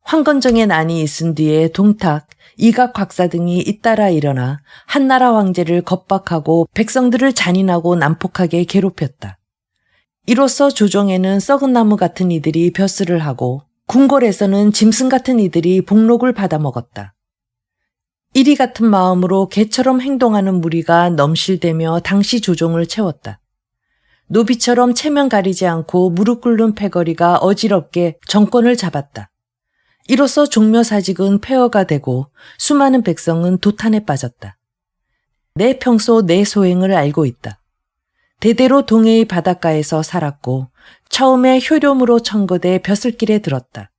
황건정의 난이 있은 뒤에 동탁, 이각 곽사 등이 잇따라 일어나 한나라 황제를 겁박하고 백성들을 잔인하고 난폭하게 괴롭혔다. 이로써 조정에는 썩은 나무 같은 이들이 벼슬을 하고 궁궐에서는 짐승 같은 이들이 복록을 받아먹었다. 이리 같은 마음으로 개처럼 행동하는 무리가 넘실대며 당시 조정을 채웠다. 노비처럼 체면 가리지 않고 무릎 꿇는 패거리가 어지럽게 정권을 잡았다. 이로써 종묘사직은 폐허가 되고 수많은 백성은 도탄에 빠졌다. 내 평소 내 소행을 알고 있다. 대대로 동해의 바닷가에서 살았고 처음에 효렴으로 청거돼 벼슬길에 들었다.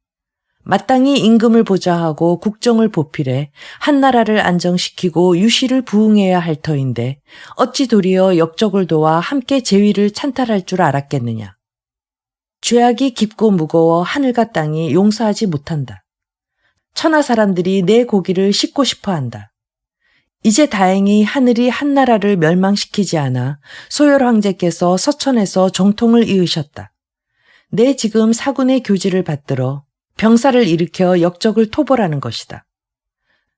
마땅히 임금을 보좌하고 국정을 보필해 한나라를 안정시키고 유시를 부응해야 할 터인데 어찌 도리어 역적을 도와 함께 재위를 찬탈할 줄 알았겠느냐. 죄악이 깊고 무거워 하늘과 땅이 용서하지 못한다. 천하 사람들이 내 고기를 씹고 싶어 한다. 이제 다행히 하늘이 한나라를 멸망시키지 않아 소열 황제께서 서천에서 정통을 이으셨다. 내 지금 사군의 교지를 받들어 병사를 일으켜 역적을 토벌하는 것이다.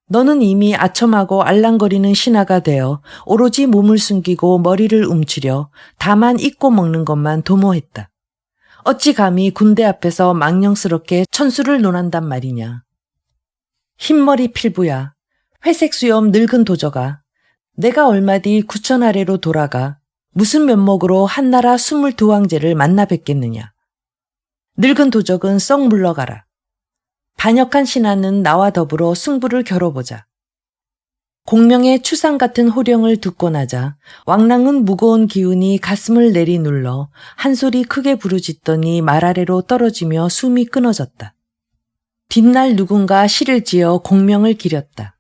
너는 이미 아첨하고 알랑거리는 신하가 되어 오로지 몸을 숨기고 머리를 움츠려 다만 잊고 먹는 것만 도모했다. 어찌 감히 군대 앞에서 망령스럽게 천수를 논한단 말이냐. 흰머리 필부야, 회색 수염 늙은 도저가, 내가 얼마 뒤 구천 아래로 돌아가 무슨 면목으로 한나라 22황제를 만나 뵙겠느냐. 늙은 도적은 썩 물러가라. 반역한 신하는 나와 더불어 승부를 겨뤄보자. 공명의 추상 같은 호령을 듣고 나자 왕랑은 무거운 기운이 가슴을 내리눌러 한 소리 크게 부르짖더니 말 아래로 떨어지며 숨이 끊어졌다. 뒷날 누군가 시를 지어 공명을 기렸다.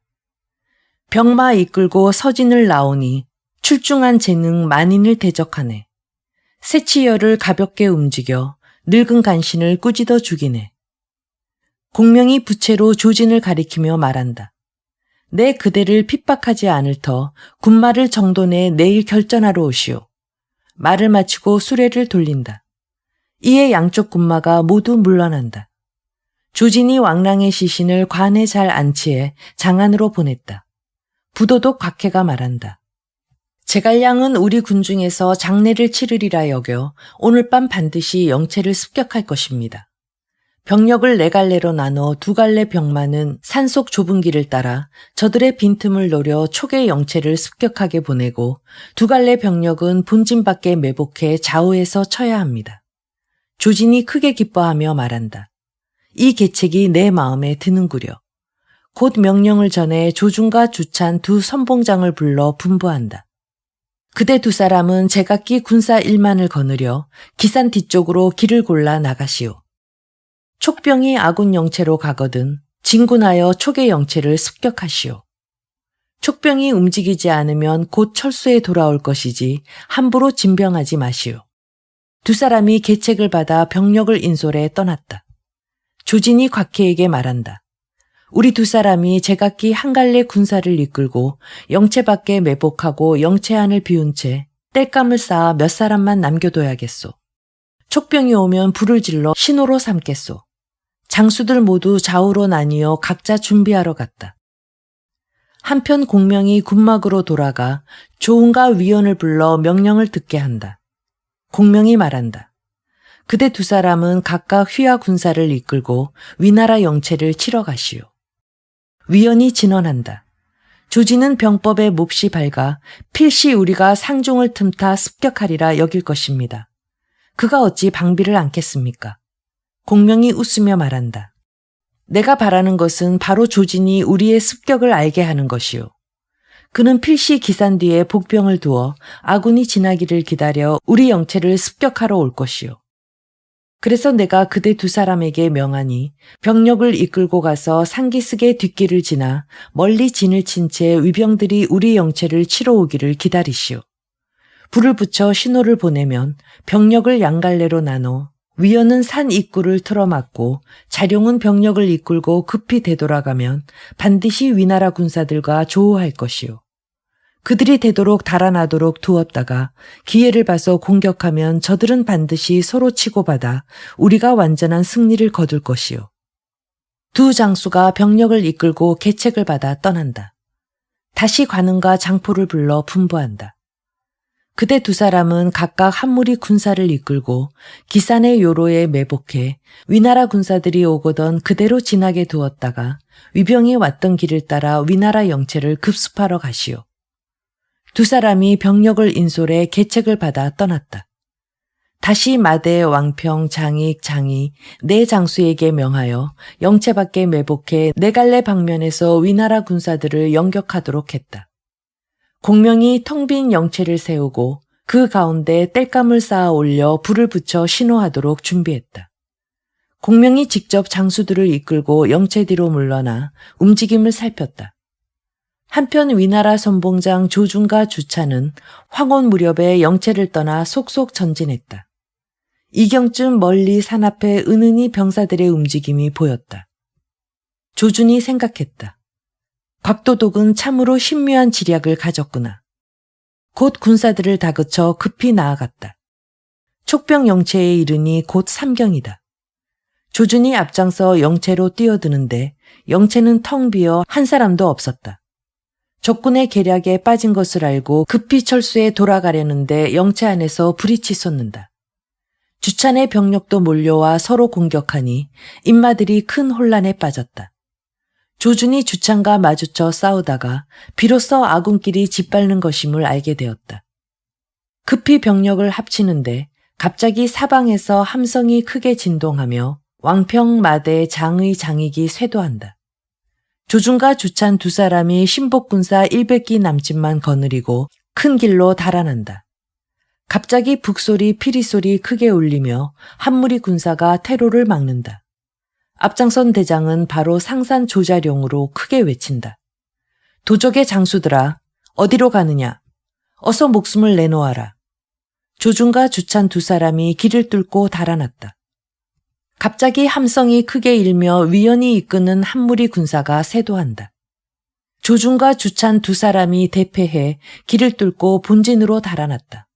병마 이끌고 서진을 나오니 출중한 재능 만인을 대적하네. 새치열을 가볍게 움직여 늙은 간신을 꾸짖어 죽이네. 공명이 부채로 조진을 가리키며 말한다. 내 그대를 핍박하지 않을 터 군마를 정돈해 내일 결전하러 오시오. 말을 마치고 수레를 돌린다. 이에 양쪽 군마가 모두 물러난다. 조진이 왕랑의 시신을 관에 잘 안치해 장안으로 보냈다. 부도독 곽해가 말한다. 제갈량은 우리 군중에서 장례를 치르리라 여겨 오늘 밤 반드시 영체를 습격할 것입니다. 병력을 4갈래로 나눠 2갈래 병마는 산속 좁은 길을 따라 저들의 빈틈을 노려 촉의 영체를 습격하게 보내고 2갈래 병력은 본진 밖에 매복해 좌우에서 쳐야 합니다. 조진이 크게 기뻐하며 말한다. 이 계책이 내 마음에 드는구려. 곧 명령을 전해 조준과 주찬 2 선봉장을 불러 분부한다. 그대 2 사람은 제각기 군사 1만을 거느려 기산 뒤쪽으로 길을 골라 나가시오. 촉병이 아군 영체로 가거든 진군하여 촉의 영체를 습격하시오. 촉병이 움직이지 않으면 곧 철수에 돌아올 것이지 함부로 진병하지 마시오. 2 사람이 계책을 받아 병력을 인솔해 떠났다. 조진이 곽해에게 말한다. 우리 2 사람이 제각기 1갈래 군사를 이끌고 영체 밖에 매복하고 영체 안을 비운 채 땔감을 쌓아 몇 사람만 남겨둬야겠소. 촉병이 오면 불을 질러 신호로 삼겠소. 장수들 모두 좌우로 나뉘어 각자 준비하러 갔다. 한편 공명이 군막으로 돌아가 조은과 위원을 불러 명령을 듣게 한다. 공명이 말한다. 그대 2 사람은 각각 휘하 군사를 이끌고 위나라 영체를 치러 가시오. 위원이 진언한다. 조진은 병법에 몹시 밝아 필시 우리가 상중을 틈타 습격하리라 여길 것입니다. 그가 어찌 방비를 않겠습니까? 공명이 웃으며 말한다. 내가 바라는 것은 바로 조진이 우리의 습격을 알게 하는 것이오. 그는 필시 기산 뒤에 복병을 두어 아군이 지나기를 기다려 우리 영체를 습격하러 올 것이오. 그래서 내가 그대 2 사람에게 명하니 병력을 이끌고 가서 상기슭의 뒷길을 지나 멀리 진을 친 채 위병들이 우리 영체를 치러 오기를 기다리시오. 불을 붙여 신호를 보내면 병력을 양갈래로 나눠 위원은 산 입구를 틀어막고 자룡은 병력을 이끌고 급히 되돌아가면 반드시 위나라 군사들과 조우할 것이오. 그들이 되도록 달아나도록 두었다가 기회를 봐서 공격하면 저들은 반드시 서로 치고받아 우리가 완전한 승리를 거둘 것이오. 2 장수가 병력을 이끌고 계책을 받아 떠난다. 다시 관은과 장포를 불러 분부한다. 그대 2 사람은 각각 한 무리 군사를 이끌고 기산의 요로에 매복해 위나라 군사들이 오거던 그대로 지나게 두었다가 위병이 왔던 길을 따라 위나라 영체를 급습하러 가시오. 2 사람이 병력을 인솔해 계책을 받아 떠났다. 다시 마대, 왕평, 장익, 장이 4 장수에게 명하여 영체 밖에 매복해 4갈래 방면에서 위나라 군사들을 영격하도록 했다. 공명이 텅 빈 영체를 세우고 그 가운데 땔감을 쌓아 올려 불을 붙여 신호하도록 준비했다. 공명이 직접 장수들을 이끌고 영체 뒤로 물러나 움직임을 살폈다. 한편 위나라 선봉장 조준과 주찬은 황혼 무렵에 영체를 떠나 속속 전진했다. 이경쯤 멀리 산 앞에 은은히 병사들의 움직임이 보였다. 조준이 생각했다. 곽도독은 참으로 신묘한 지략을 가졌구나. 곧 군사들을 다그쳐 급히 나아갔다. 촉병 영체에 이르니 곧 삼경이다. 조준이 앞장서 영체로 뛰어드는데 영체는 텅 비어 한 사람도 없었다. 적군의 계략에 빠진 것을 알고 급히 철수에 돌아가려는데 영체 안에서 불이 치솟는다. 주찬의 병력도 몰려와 서로 공격하니 인마들이 큰 혼란에 빠졌다. 조준이 주찬과 마주쳐 싸우다가 비로소 아군끼리 짓밟는 것임을 알게 되었다. 급히 병력을 합치는데 갑자기 사방에서 함성이 크게 진동하며 왕평, 마대, 장의, 장익이 쇄도한다. 조준과 주찬 2 사람이 신복군사 100기 남짓만 거느리고 큰 길로 달아난다. 갑자기 북소리, 피리소리 크게 울리며 한 무리 군사가 퇴로를 막는다. 앞장선 대장은 바로 상산 조자룡으로 크게 외친다. 도적의 장수들아, 어디로 가느냐? 어서 목숨을 내놓아라. 조준과 주찬 2 사람이 길을 뚫고 달아났다. 갑자기 함성이 크게 일며 위연이 이끄는 한 무리 군사가 쇄도한다. 조준과 주찬 2 사람이 대패해 길을 뚫고 본진으로 달아났다.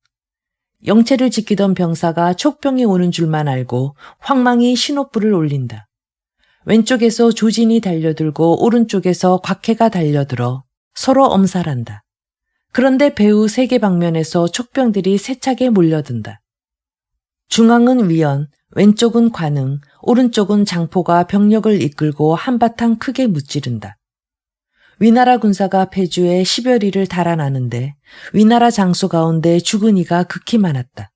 영체를 지키던 병사가 촉병이 오는 줄만 알고 황망히 신호불을 올린다. 왼쪽에서 조진이 달려들고 오른쪽에서 곽해가 달려들어 서로 엄살한다. 그런데 배후 세계 방면에서 촉병들이 세차게 몰려든다. 중앙은 위원, 왼쪽은 관흥, 오른쪽은 장포가 병력을 이끌고 한바탕 크게 무찌른다. 위나라 군사가 폐주에 10여리를 달아나는데 위나라 장소 가운데 죽은 이가 극히 많았다.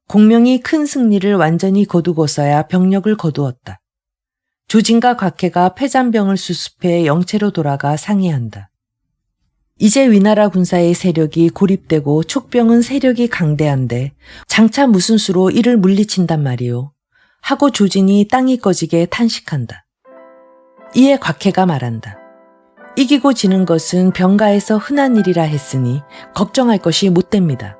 공명이 큰 승리를 완전히 거두고서야 병력을 거두었다. 조진과 곽해가 패잔병을 수습해 영체로 돌아가 상의한다. 이제 위나라 군사의 세력이 고립되고 촉병은 세력이 강대한데 장차 무슨 수로 이를 물리친단 말이오. 하고 조진이 땅이 꺼지게 탄식한다. 이에 곽해가 말한다. 이기고 지는 것은 병가에서 흔한 일이라 했으니 걱정할 것이 못됩니다.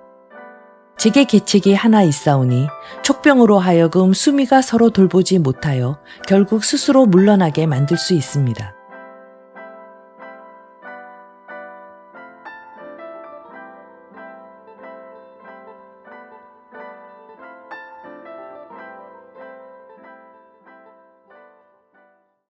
제게 계책이 하나 있사오니 촉병으로 하여금 수미가 서로 돌보지 못하여 결국 스스로 물러나게 만들 수 있습니다.